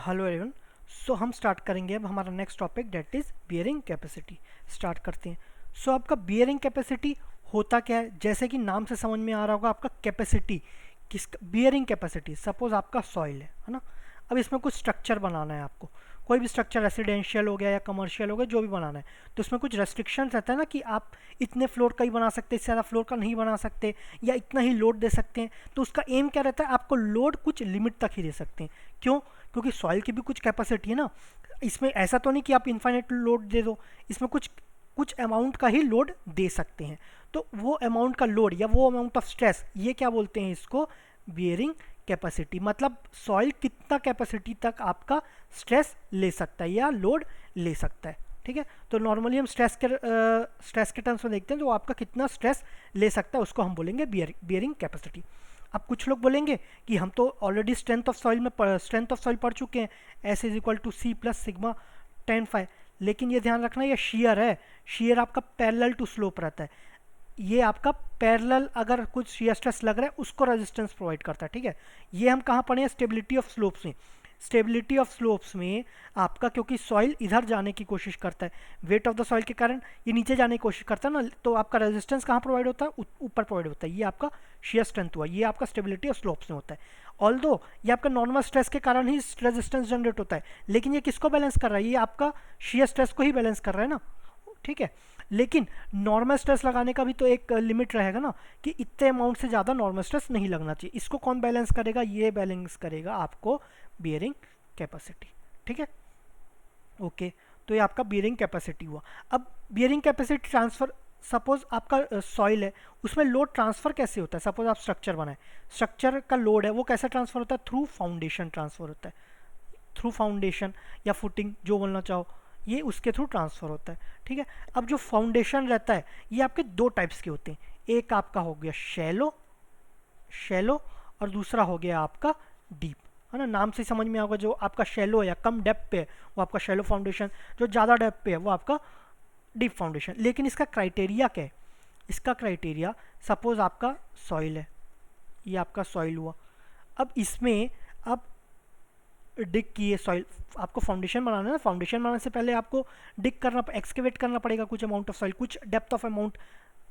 Hello everyone. सो हम start करेंगे अब हमारा next topic that is bearing capacity. Start करते हैं। सो आपका बियरिंग कैपेसिटी होता क्या है, जैसे कि नाम से समझ में आ रहा होगा आपका कैपेसिटी किस बियरिंग कैपेसिटी। सपोज आपका सॉइल है ना। अब इसमें कुछ स्ट्रक्चर बनाना है आपको, कोई भी स्ट्रक्चर रेसिडेंशियल हो गया या कमर्शियल हो गया, जो भी बनाना है तो उसमें कुछ रेस्ट्रिक्शंस रहता है ना कि आप इतने फ्लोर का ही बना सकते, इससे ज़्यादा फ्लोर का नहीं बना सकते या इतना ही लोड दे सकते हैं। तो उसका एम क्या रहता है, आपको लोड कुछ लिमिट तक ही दे सकते हैं। क्यों? क्योंकि सॉइल की भी कुछ कैपेसिटी है ना। इसमें ऐसा तो नहीं कि आप इन्फाइनेट लोड दे दो, इसमें कुछ कुछ अमाउंट का ही लोड दे सकते हैं। तो वो अमाउंट का लोड या वो अमाउंट ऑफ स्ट्रेस, ये क्या बोलते हैं इसको, बियरिंग कैपेसिटी। मतलब सॉइल कितना कैपेसिटी तक आपका स्ट्रेस ले सकता है या लोड ले सकता है। ठीक है, तो नॉर्मली हम स्ट्रेस के टर्म्स में देखते हैं, तो आपका कितना स्ट्रेस ले सकता है उसको हम बोलेंगे बियरिंग कैपेसिटी। अब कुछ लोग बोलेंगे कि हम तो ऑलरेडी स्ट्रेंथ ऑफ सॉइल पढ़ चुके हैं, S is equal to C plus sigma ten five. लेकिन ये ध्यान रखना, ये शेयर है, शेयर आपका पैरेलल टू स्लोप रहता है। ये आपका पैरेलल अगर कुछ शेयर स्ट्रेस लग रहा है उसको रेजिस्टेंस प्रोवाइड करता है। ठीक है, ये हम कहाँ पढ़े हैं, स्टेबिलिटी ऑफ स्लोप्स में। स्टेबिलिटी ऑफ स्लोप्स में आपका, क्योंकि सॉइल इधर जाने की कोशिश करता है, वेट ऑफ द सॉइल के कारण ये नीचे जाने की कोशिश करता है ना, तो आपका रेजिस्टेंस कहाँ प्रोवाइड होता है, ऊपर प्रोवाइड होता है। ये आपका शेयर स्ट्रेंथ हुआ, ये आपका स्टेबिलिटी ऑफ स्लोप्स में होता है। ऑल्दो ये आपका नॉर्मल स्ट्रेस के कारण ही रेजिस्टेंस जनरेट होता है, लेकिन ये किसको बैलेंस कर रहा है, ये आपका शेयर स्ट्रेस को ही बैलेंस कर रहा है ना। ठीक है, लेकिन नॉर्मल स्ट्रेस लगाने का भी तो एक लिमिट रहेगा ना, कि इतने अमाउंट से ज़्यादा नॉर्मल स्ट्रेस नहीं लगना चाहिए। इसको कौन बैलेंस करेगा, ये बैलेंस करेगा आपको बियरिंग कैपेसिटी। ठीक है, ओके। तो ये आपका बियरिंग कैपेसिटी हुआ। अब बियरिंग कैपेसिटी ट्रांसफर, सपोज आपका सॉइल है, उसमें लोड ट्रांसफर कैसे होता है। सपोज आप स्ट्रक्चर बनाए, स्ट्रक्चर का लोड है वो कैसे ट्रांसफर होता है, थ्रू फाउंडेशन ट्रांसफर होता है। थ्रू फाउंडेशन या फुटिंग जो बोलना चाहो, ये उसके थ्रू ट्रांसफर होता है। ठीक है, अब जो फाउंडेशन रहता है ये आपके दो टाइप्स के होते हैं। एक आपका हो गया शैलो शैलो और दूसरा हो गया आपका डीप, है ना। नाम से समझ में आएगा, जो आपका शैलो है या कम डेप्थ पे है वो आपका शैलो फाउंडेशन, जो ज़्यादा डेप्थ पे है वो आपका डीप फाउंडेशन। लेकिन इसका क्राइटेरिया क्या है, इसका क्राइटेरिया, सपोज आपका सॉइल है, ये आपका सॉइल हुआ। अब इसमें आप डिग किए सॉइल, आपको फाउंडेशन बनाना है ना, फाउंडेशन बनाने से पहले आपको डिग करना, एक्सकेवेट करना पड़ेगा कुछ अमाउंट ऑफ सॉइल, कुछ डेप्थ ऑफ अमाउंट।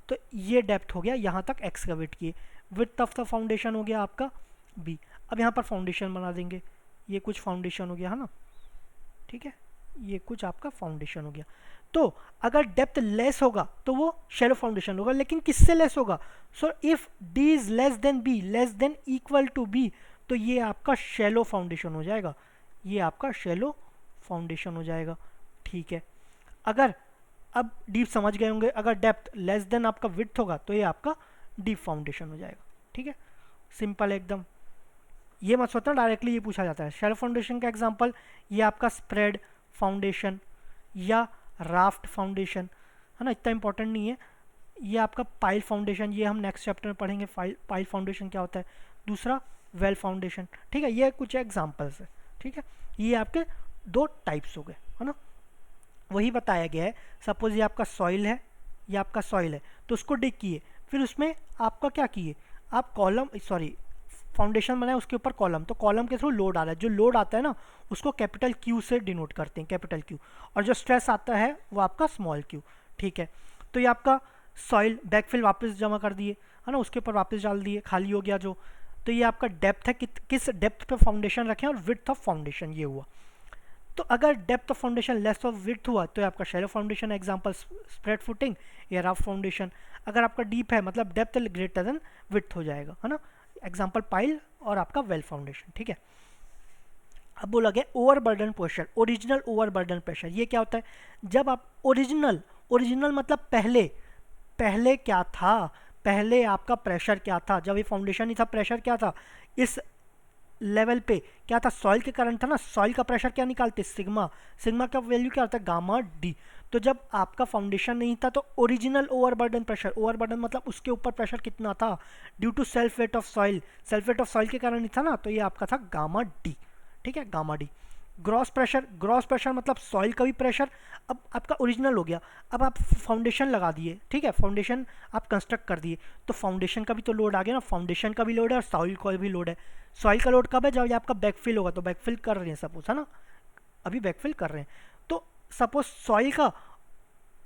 तो ये डेप्थ हो गया, यहाँ तक एक्सकेवेट किए। विड्थ ऑफ द फाउंडेशन हो गया आपका बी। अब यहाँ पर फाउंडेशन बना देंगे, ये कुछ फाउंडेशन हो गया है ना। ठीक है, ये कुछ आपका फाउंडेशन हो गया। तो अगर डेप्थ लेस होगा तो वो शैलो फाउंडेशन होगा, लेकिन किससे लेस होगा, so if D is less than B, less than equal to B, तो ये आपका शैलो फाउंडेशन हो जाएगा, ये आपका शैलो फाउंडेशन हो जाएगा। ठीक है, अगर अब डीप समझ गए होंगे, अगर डेप्थ लेस देन आपका विड्थ होगा तो ये आपका डीप फाउंडेशन हो जाएगा। ठीक है, सिंपल एकदम। ये मत सोचना डायरेक्टली ये पूछा जाता है। शैलो फाउंडेशन का एग्जांपल ये आपका स्प्रेड फाउंडेशन या राफ्ट फाउंडेशन, है ना, इतना इंपॉर्टेंट नहीं है। ये आपका पाइल फाउंडेशन, ये हम नेक्स्ट चैप्टर में पढ़ेंगे, पाइल फाउंडेशन क्या होता है। दूसरा वेल फाउंडेशन। ठीक है, ये कुछ एग्जांपल्स है। ठीक है, ये आपके दो टाइप्स हो गए, है ना। वही बताया गया है, सपोज ये आपका सॉइल है, ये आपका सॉइल है, तो उसको डिग किए, फिर उसमें आपका क्या किए, आप कॉलम, सॉरी फाउंडेशन बनाए, उसके ऊपर कॉलम, तो कॉलम के थ्रू लोड आ रहा है, जो लोड आता है ना उसको कैपिटल क्यू से डिनोट करते हैं, कैपिटल क्यू, और जो स्ट्रेस आता है वो आपका स्मॉल क्यू। ठीक है, तो ये आपका सॉइल बैकफिल वापस जमा कर दिए, है ना, उसके ऊपर वापस डाल दिए, खाली हो गया जो। तो ये आपका डेप्थ है, किस डेप्थ पे फाउंडेशन रखें, और विड्थ ऑफ फाउंडेशन ये हुआ। तो अगर depth of foundation less of width हुआ तो आपका shallow foundation, example spread footing या रफ फाउंडेशन। अगर आपका डीप है मतलब डेप्थ ग्रेटर देन विड्थ हो जाएगा, है ना, एग्जांपल पाइल और आपका वेल फाउंडेशन। ठीक है, अब बोला गया overburden pressure, original overburden pressure. ये क्या होता है, जब आप ओरिजिनल, ओरिजिनल मतलब पहले, पहले क्या था, पहले आपका प्रेशर क्या था, जब ये फाउंडेशन ही था प्रेशर क्या था, इस लेवल पे क्या था, सॉइल के कारण था ना। सॉइल का प्रेशर क्या निकालते, सिग्मा, सिग्मा का वैल्यू क्या होता है, गामा डी। तो जब आपका फाउंडेशन नहीं था तो ओरिजिनल ओवरबर्डन प्रेशर, ओवरबर्डन मतलब उसके ऊपर प्रेशर कितना था, due to self weight of soil, self weight of soil के कारण ही था ना, तो ये आपका था गामा डी। ठीक है, गामा डी, ग्रॉस प्रेशर मतलब सॉइल का भी प्रेशर अब आपका ओरिजिनल हो गया। अब आप फाउंडेशन लगा दिए, ठीक है, फाउंडेशन आप कंस्ट्रक्ट कर दिए, तो फाउंडेशन का भी तो लोड आ गया ना, फाउंडेशन का भी लोड है और सॉइल का भी लोड है। सॉइल का लोड कब है? जब आपका बैकफिल होगा, तो बैकफिल कर रहे हैं सपोज, है ना, अभी बैकफिल कर रहे हैं, तो सपोज सॉइल का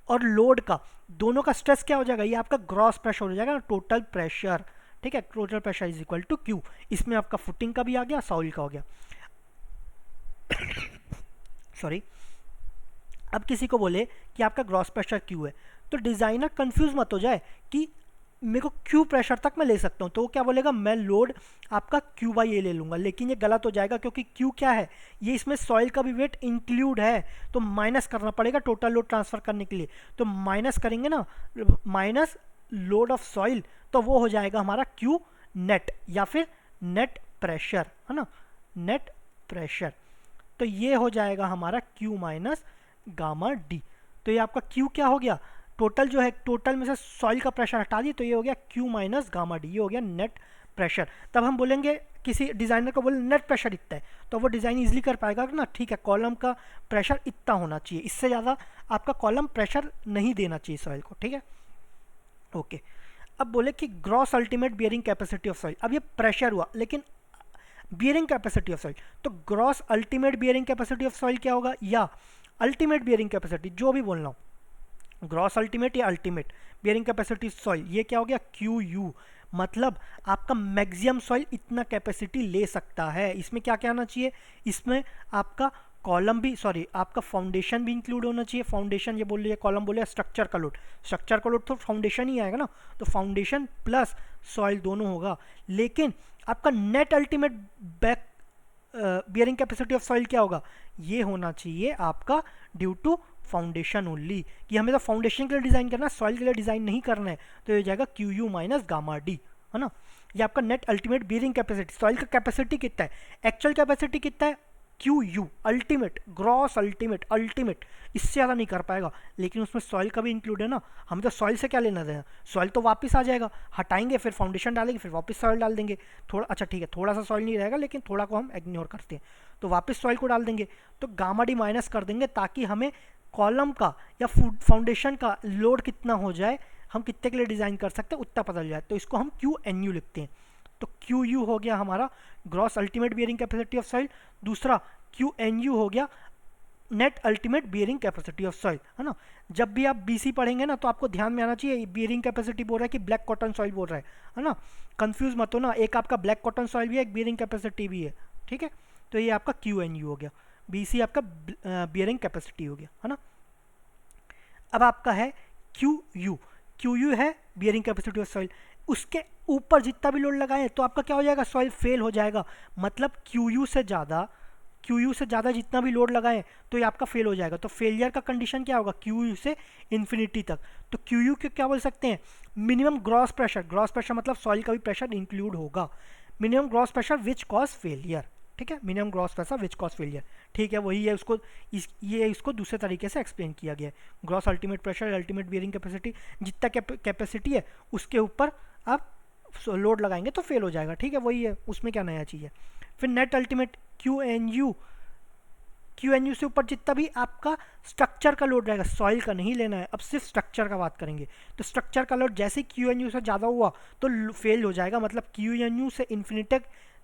और लोड का दोनों का स्ट्रेस क्या हो जाएगा? ये आपका ग्रॉस प्रेशर हो जाएगा ना, टोटल प्रेशर, ठीक है, total pressure is equal to Q. इसमें आपका फुटिंग का भी आ गया, सॉइल का हो गया, सॉरी। अब किसी को बोले कि आपका ग्रॉस प्रेशर क्यू है, तो डिज़ाइनर कंफ्यूज मत हो जाए कि मेरे को क्यू प्रेशर तक मैं ले सकता हूँ, तो वो क्या बोलेगा, मैं लोड आपका क्यू बाई ए ले लूँगा, लेकिन ये गलत हो जाएगा क्योंकि क्यू क्या है, ये इसमें सॉइल का भी वेट इंक्लूड है, तो माइनस करना पड़ेगा टोटल लोड ट्रांसफ़र करने के लिए। तो माइनस करेंगे ना, माइनस लोड ऑफ सॉइल, तो वो हो जाएगा हमारा क्यू नेट या फिर नेट प्रेशर, है ना, नेट प्रेशर। तो ये हो जाएगा हमारा Q माइनस गामा डी। तो ये आपका Q क्या हो गया, टोटल जो है, टोटल में से सॉइल का प्रेशर हटा दिए, तो ये हो गया Q माइनस गामा डी, ये हो गया नेट प्रेशर। तब हम बोलेंगे, किसी डिज़ाइनर को बोले नेट प्रेशर इतना है, तो वो डिज़ाइन इजीली कर पाएगा ना, ठीक है, कॉलम का प्रेशर इतना होना चाहिए, इससे ज़्यादा आपका कॉलम प्रेशर नहीं देना चाहिए सॉइल को, ठीक है, ओके। अब बोले कि gross ultimate bearing capacity of soil, अब ये प्रेशर हुआ, लेकिन बियरिंग कैपेसिटी ऑफ सॉइल, तो gross ultimate bearing capacity of soil क्या होगा, या अल्टीमेट बियरिंग कैपेसिटी, जो भी बोलना हो, ग्रॉस अल्टीमेट या अल्टीमेट बियरिंग कैपेसिटी सॉइल, ये क्या हो गया, क्यू यू, मतलब आपका मैक्सिमम सॉइल इतना कैपेसिटी ले सकता है। इसमें क्या क्या आना चाहिए, इसमें आपका कॉलम भी, सॉरी, आपका फाउंडेशन भी इंक्लूड होना चाहिए, फाउंडेशन ये बोल रही है, कॉलम बोले स्ट्रक्चर का लोड, स्ट्रक्चर का लोड तो फाउंडेशन ही आएगा ना, तो फाउंडेशन प्लस सॉइल दोनों होगा, लेकिन आपका net ultimate back bearing capacity of soil क्या होगा, ये होना चाहिए आपका ड्यू टू फाउंडेशन ओनली, कि हमें तो फाउंडेशन के लिए डिज़ाइन करना है, सॉइल के लिए डिज़ाइन नहीं करना है, तो ये जाएगा Q U minus gamma D, है ना। ये आपका net ultimate bearing capacity, soil का कैपेसिटी कितना है, एक्चुअल कैपेसिटी कितना है, Q you, ultimate, gross ultimate, ultimate, इससे ज़्यादा नहीं कर पाएगा, लेकिन उसमें सॉइल का भी इंक्लूड है ना, हमें तो सॉइल से क्या लेना देना, सॉइल तो वापस आ जाएगा, हटाएंगे फिर फाउंडेशन डालेंगे, फिर वापस सॉइल डाल देंगे, थोड़ा, अच्छा ठीक है, थोड़ा सा सॉइल नहीं रहेगा, लेकिन थोड़ा को हम इग्नोर करते हैं, तो वापस सॉइल को डाल देंगे, तो गामा डी माइनस कर देंगे, ताकि हमें कॉलम का या फाउंडेशन का लोड कितना हो जाए, हम कितने के लिए डिज़ाइन कर सकते हैं उतना पता चल जाए, तो इसको हम क्यू एन यू लिखते हैं। तो क्यू यू हो गया हमारा gross ultimate bearing capacity of soil, दूसरा क्यू एन यू हो गया net ultimate bearing capacity of soil, है ना। जब भी आप बीसी पढ़ेंगे ना, तो आपको ध्यान में आना चाहिए बियरिंग कैपेसिटी बोल रहा है कि ब्लैक कॉटन सॉइल बोल रहा है ना, कंफ्यूज मत हो ना, एक आपका ब्लैक कॉटन सॉइल भी है, एक बियरिंग कैपेसिटी भी है, ठीक है। तो ये आपका क्यू एन यू हो गया, बीसी आपका बियरिंग कैपेसिटी हो गया, है ना। अब आपका है क्यू यू, क्यू यू है बियरिंग कैपेसिटी ऑफ सॉइल, उसके ऊपर जितना भी लोड लगाएं तो आपका क्या हो जाएगा, सॉइल फेल हो जाएगा, मतलब क्यू यू से ज़्यादा जितना भी लोड लगाएं तो ये आपका फेल हो जाएगा। तो फेलियर का कंडीशन क्या होगा, क्यू यू से इन्फिनिटी तक, तो क्यू यू को क्या बोल सकते हैं, मिनिमम ग्रॉस प्रेशर मतलब सॉइल का भी प्रेशर इंक्लूड होगा, minimum gross pressure which cause failure, ठीक है, minimum gross pressure which cause failure, ठीक है, वही है, उसको इसको दूसरे तरीके से एक्सप्लेन किया गया है, gross ultimate pressure, ultimate bearing capacity, जितना कैपेसिटी है उसके ऊपर आप लोड लगाएंगे तो फेल हो जाएगा, ठीक है, वही है, उसमें क्या नया चीज़ है। फिर net ultimate Q N U से ऊपर जितना भी आपका स्ट्रक्चर का लोड रहेगा, सॉइल का नहीं लेना है, अब सिर्फ स्ट्रक्चर का बात करेंगे, तो स्ट्रक्चर का लोड जैसे क्यू एन यू से ज़्यादा हुआ तो फेल हो जाएगा, मतलब क्यू एन यू से इन्फिनिटी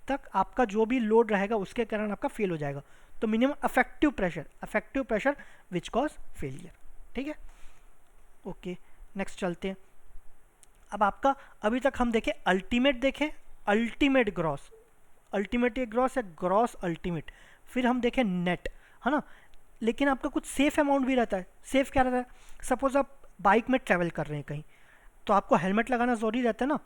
तक आपका जो भी लोड रहेगा उसके कारण आपका फेल हो जाएगा, तो minimum affective pressure which cause failure, ठीक है, ओके। नेक्स्ट चलते हैं। अब आपका अभी तक हम देखें अल्टीमेट ग्रॉस या ग्रॉस अल्टीमेट, फिर हम देखें नेट, है ना। लेकिन आपका कुछ सेफ अमाउंट भी रहता है, सेफ क्या रहता है, सपोज आप बाइक में ट्रैवल कर रहे हैं कहीं, तो आपको हेलमेट लगाना ज़रूरी रहता है ना,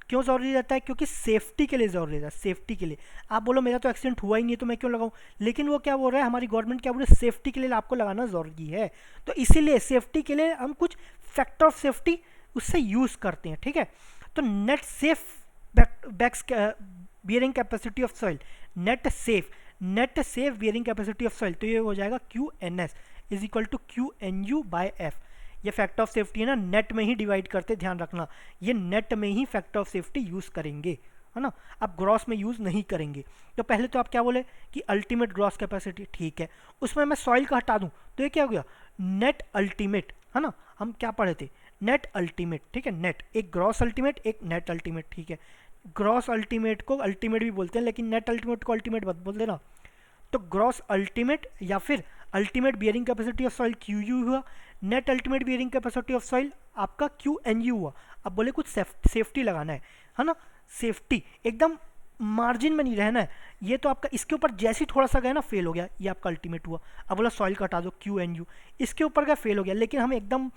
क्यों ज़रूरी रहता है, क्योंकि सेफ्टी के लिए ज़रूरी रहता है, सेफ्टी के लिए। आप बोलो मेरा तो एक्सीडेंट हुआ ही नहीं है तो मैं क्यों लगाऊं, लेकिन वो क्या बोल रहा है, हमारी गवर्नमेंट क्या बोल रही है, सेफ्टी के लिए आपको लगाना ज़रूरी है, तो इसीलिए सेफ्टी के लिए हम कुछ फैक्टर ऑफ सेफ्टी उससे यूज़ करते हैं, ठीक है। तो net safe backs bearing capacity of soil, net safe bearing capacity of soil, तो ये हो जाएगा Q N S is equal to Q N U by F. ये फैक्टर ऑफ सेफ्टी है ना, नेट में ही डिवाइड करते, ध्यान रखना, ये नेट में ही फैक्टर ऑफ सेफ्टी यूज़ करेंगे, है ना, आप ग्रॉस में यूज़ नहीं करेंगे। तो पहले तो आप क्या बोले कि अल्टीमेट ग्रॉस कैपेसिटी, ठीक है, उसमें मैं सॉइल का हटा दूं तो ये क्या हो गया, नेट अल्टीमेट, है ना, हम क्या पढ़े थे, नेट अल्टीमेट, ठीक है, नेट, एक ग्रॉस अल्टीमेट एक नेट अल्टीमेट, ठीक है, ग्रॉस अल्टीमेट को अल्टीमेट भी बोलते हैं लेकिन नेट अल्टीमेट को अल्टीमेट मत बोल देना। तो ग्रॉस अल्टीमेट या फिर ultimate bearing capacity of soil Q U हुआ, net ultimate bearing capacity of soil आपका क्यू एन यू हुआ। अब बोले कुछ सेफ्टी लगाना है ना, सेफ्टी एकदम मार्जिन में नहीं रहना है, ये तो आपका इसके ऊपर जैसे ही थोड़ा सा गया ना फेल हो गया, ये आपका अल्टीमेट हुआ। अब बोला सॉइल का हटा दो क्यू एन यू, इसके ऊपर का फेल हो गया, लेकिन हम एकदम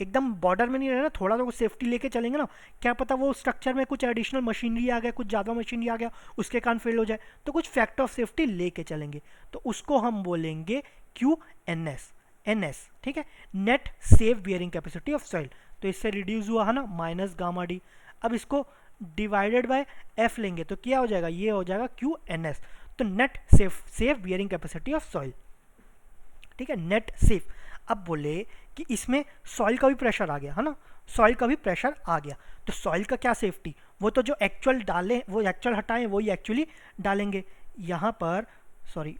एकदम बॉर्डर में नहीं रहना, थोड़ा सा सेफ्टी लेके चलेंगे ना, क्या पता वो स्ट्रक्चर में कुछ एडिशनल मशीनरी आ गया, कुछ ज़्यादा मशीनरी आ गया, उसके कारण फेल हो जाए, तो कुछ फैक्टर ऑफ सेफ्टी लेके चलेंगे, तो उसको हम बोलेंगे क्यू एन एस, ठीक है, net safe bearing capacity of soil. तो इससे रिड्यूस हुआ है ना माइनस गामा डी। अब इसको डिवाइडेड बाय एफ लेंगे तो क्या हो जाएगा, ये हो जाएगा क्यू एन एस। तो net safe bearing capacity of soil, ठीक है, नेट सेफ। अब बोले कि इसमें सॉइल का भी प्रेशर आ गया, है ना, सॉइल का भी प्रेशर आ गया, तो सॉइल का क्या सेफ्टी, वो तो जो एक्चुअल डालें वो एक्चुअल हटाएं वही एक्चुअली डालेंगे। यहाँ पर सॉरी,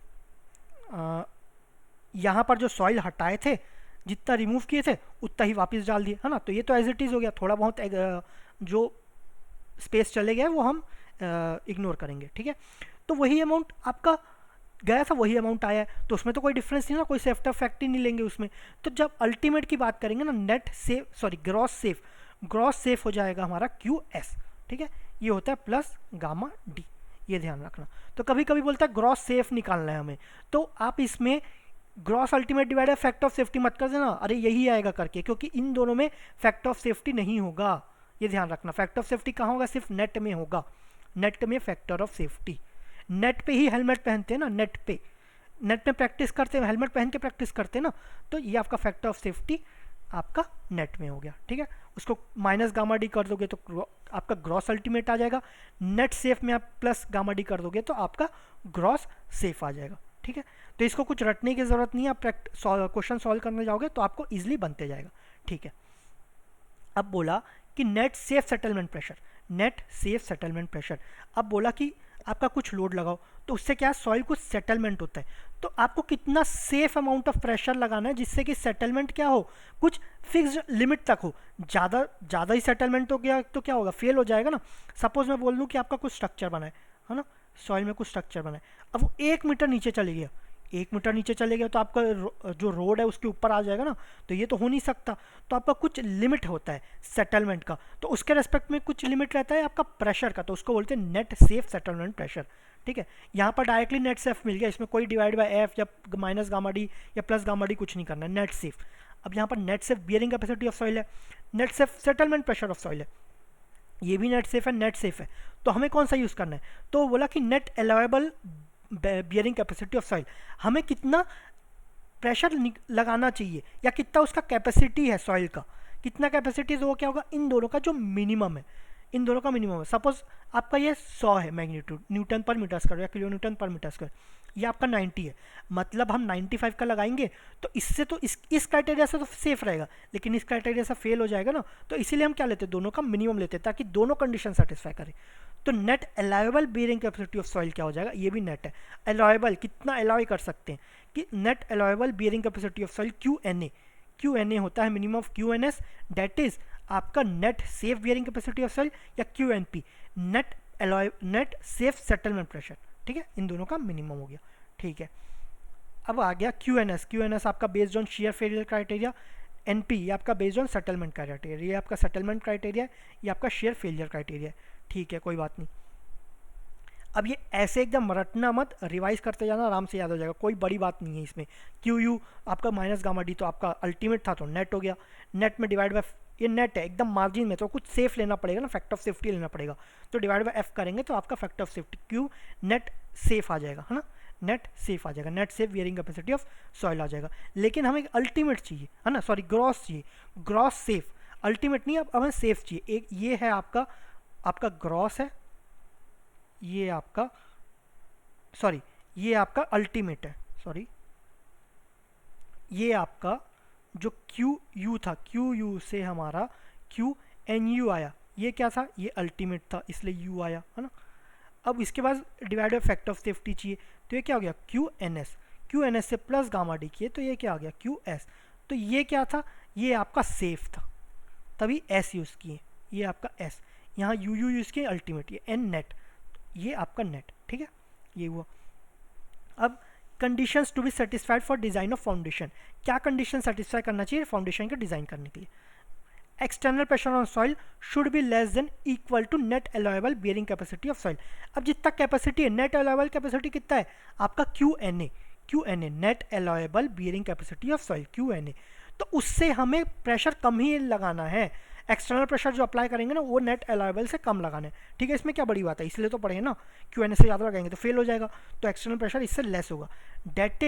यहाँ पर जो सॉइल हटाए थे, जितना रिमूव किए थे उतना ही वापस डाल दिए, है ना, तो ये तो एज इट इज़ हो गया, थोड़ा बहुत जो स्पेस चले गया वो हम इग्नोर करेंगे, ठीक है। तो वही अमाउंट आपका गया था वही अमाउंट आया है, तो उसमें तो कोई डिफरेंस नहीं ना, कोई सेफ्टी फैक्ट ही नहीं लेंगे उसमें। तो जब अल्टीमेट की बात करेंगे ना, net safe sorry gross safe हो जाएगा हमारा क्यू एस, ठीक है, ये होता है प्लस गामा डी, ये ध्यान रखना। तो कभी कभी बोलता है ग्रॉस सेफ निकालना है हमें, तो आप इसमें gross ultimate divided factor of safety मत कर देना, अरे यही आएगा करके, क्योंकि इन दोनों में फैक्टर ऑफ सेफ्टी नहीं होगा, ये ध्यान रखना। फैक्टर ऑफ सेफ्टी कहाँ होगा, सिर्फ नेट में होगा, नेट में फैक्टर ऑफ सेफ्टी। नेट पे ही हेलमेट पहनते हैं ना, नेट में प्रैक्टिस करते हैं, हेलमेट पहन के प्रैक्टिस करते हैं ना, तो ये आपका फैक्टर ऑफ सेफ्टी आपका नेट में हो गया, ठीक है। उसको माइनस गामा डी कर दोगे तो आपका ग्रॉस अल्टीमेट आ जाएगा, नेट सेफ में आप प्लस गामा डी कर दोगे तो आपका ग्रॉस सेफ आ जाएगा, ठीक है। तो इसको कुछ रटने की ज़रूरत नहीं है, आप क्वेश्चन सॉल्व करने जाओगे तो आपको ईजिली बनते जाएगा, ठीक है। अब बोला कि net safe settlement pressure, net safe settlement pressure. अब बोला कि आपका कुछ लोड लगाओ तो उससे क्या सॉइल कुछ सेटलमेंट होता है, तो आपको कितना सेफ अमाउंट ऑफ प्रेशर लगाना है जिससे कि सेटलमेंट क्या हो, कुछ फिक्स्ड लिमिट तक हो। ज़्यादा ही सेटलमेंट हो गया तो क्या होगा, फेल हो जाएगा ना। सपोज मैं बोल दूँ कि आपका कुछ स्ट्रक्चर बना है ना, सॉइल में कुछ स्ट्रक्चर बना है, अब वो 1 मीटर नीचे चले गया, 1 मीटर नीचे चले गया तो आपका जो रोड है उसके ऊपर आ जाएगा ना, तो ये तो हो नहीं सकता। तो आपका कुछ लिमिट होता है सेटलमेंट का, तो उसके रेस्पेक्ट में कुछ लिमिट रहता है आपका प्रेशर का, तो उसको बोलते हैं नेट सेफ सेटलमेंट प्रेशर, ठीक है। यहाँ पर डायरेक्टली नेट सेफ मिल गया, इसमें कोई डिवाइड बाय एफ या माइनस गामा डी या प्लस गामा डी कुछ नहीं करना है, नेट सेफ। अब यहाँ पर net safe bearing capacity of soil है, net safe settlement pressure of soil है, ये भी नेट सेफ है, नेट सेफ है, तो हमें कौन सा यूज़ करना है, तो बोला कि net allowable bearing capacity of soil, हमें कितना प्रेशर लगाना चाहिए या कितना उसका कैपेसिटी है सॉइल का, कितना कैपेसिटी है, तो वो क्या होगा, इन दोनों का जो मिनिमम है, इन दोनों का मिनिमम है। सपोज आपका ये 100 है मैग्नीट्यूड, न्यूटन पर मीटर स्क्वायर या किलो न्यूटन पर मीटर स्क्वायर, ये आपका 90 है, मतलब हम 95 का लगाएंगे तो इससे तो इस क्राइटेरिया से तो सेफ रहेगा, लेकिन इस क्राइटेरिया से फेल हो जाएगा ना, तो इसीलिए हम क्या लेते हैं, दोनों का मिनिमम लेते हैं ताकि दोनों कंडीशन सेटिस्फाई करें। तो net allowable bearing capacity of soil क्या हो जाएगा, ये भी नेट है, अलाउएबल कितना अलाउ कर सकते हैं, कि net allowable bearing capacity of soil Q N A होता है minimum of Q N S, that is आपका net safe bearing capacity of soil, या Q N P net safe settlement pressure, ठीक है, इन दोनों का मिनिमम हो गया, ठीक है। अब आ गया क्यू एन एस आपका based on shear failure criteria, N P ये आपका बेस्ड ऑन सेटलमेंट क्राइटेरिया, ये आपका सेटलमेंट क्राइटेरिया है, ये आपका शेयर फेलियर क्राइटेरिया है, ठीक है, कोई बात नहीं। अब ये ऐसे एकदम रटना मत, रिवाइज करते जाना, आराम से याद हो जाएगा, कोई बड़ी बात नहीं है इसमें। क्यू यू आपका माइनस गामा डी, तो आपका अल्टीमेट था तो नेट हो गया, नेट में डिवाइड बाय, ये नेट है एकदम मार्जिन में, तो कुछ सेफ लेना पड़ेगा ना, फैक्टर ऑफ सेफ्टी लेना पड़ेगा, तो डिवाइड बाय एफ करेंगे तो आपका factor of safety Q net safe आ जाएगा, है ना, नेट सेफ आ जाएगा, net safe bearing capacity of soil आ जाएगा। लेकिन हमें अल्टीमेट चाहिए, है ना, सॉरी ग्रॉस चाहिए, ग्रॉस सेफ, अल्टीमेट नहीं, अब हमें सेफ चाहिए। एक ये है आपका ग्रॉस है, ये आपका सॉरी ये आपका अल्टीमेट है, सॉरी ये आपका जो क्यू यू था, क्यू यू से हमारा क्यू एन यू आया, ये क्या था, ये अल्टीमेट था इसलिए यू आया, है ना। अब इसके बाद divide by factor of safety चाहिए, तो ये क्या हो गया Q N S, Q N S से प्लस गामा डी किए तो ये क्या आ गया क्यू एस। तो ये क्या था, ये आपका सेफ था तभी एस यूज़ किए, ये आपका एस, यहाँ यू यू यूज़ किए अल्टीमेट, ये एन नेट, ये आपका नेट, ठीक है, ये हुआ। अब conditions to be satisfied for design of foundation, क्या कंडीशन सेटिस्फाई करना चाहिए फाउंडेशन के डिज़ाइन करने के लिए। External pressure on soil should be less than equal to net allowable bearing capacity of soil. अब जितना कैपेसिटी है, नेट अलाउएबल कैपेसिटी कितना है आपका Q N A, Q N A net allowable bearing capacity of soil Q N A, तो उससे हमें pressure कम ही लगाना है। एक्सटर्नल प्रेशर जो अप्लाई करेंगे ना वो नेट अलाउएबल से कम लगाना है, ठीक है। इसमें क्या बड़ी बात है, इसलिए तो पढ़े ना, क्यू एन ए से ज़्यादा लगाएंगे तो फेल हो जाएगा, तो एक्सटर्नल प्रेशर इससे लेस होगा। डेट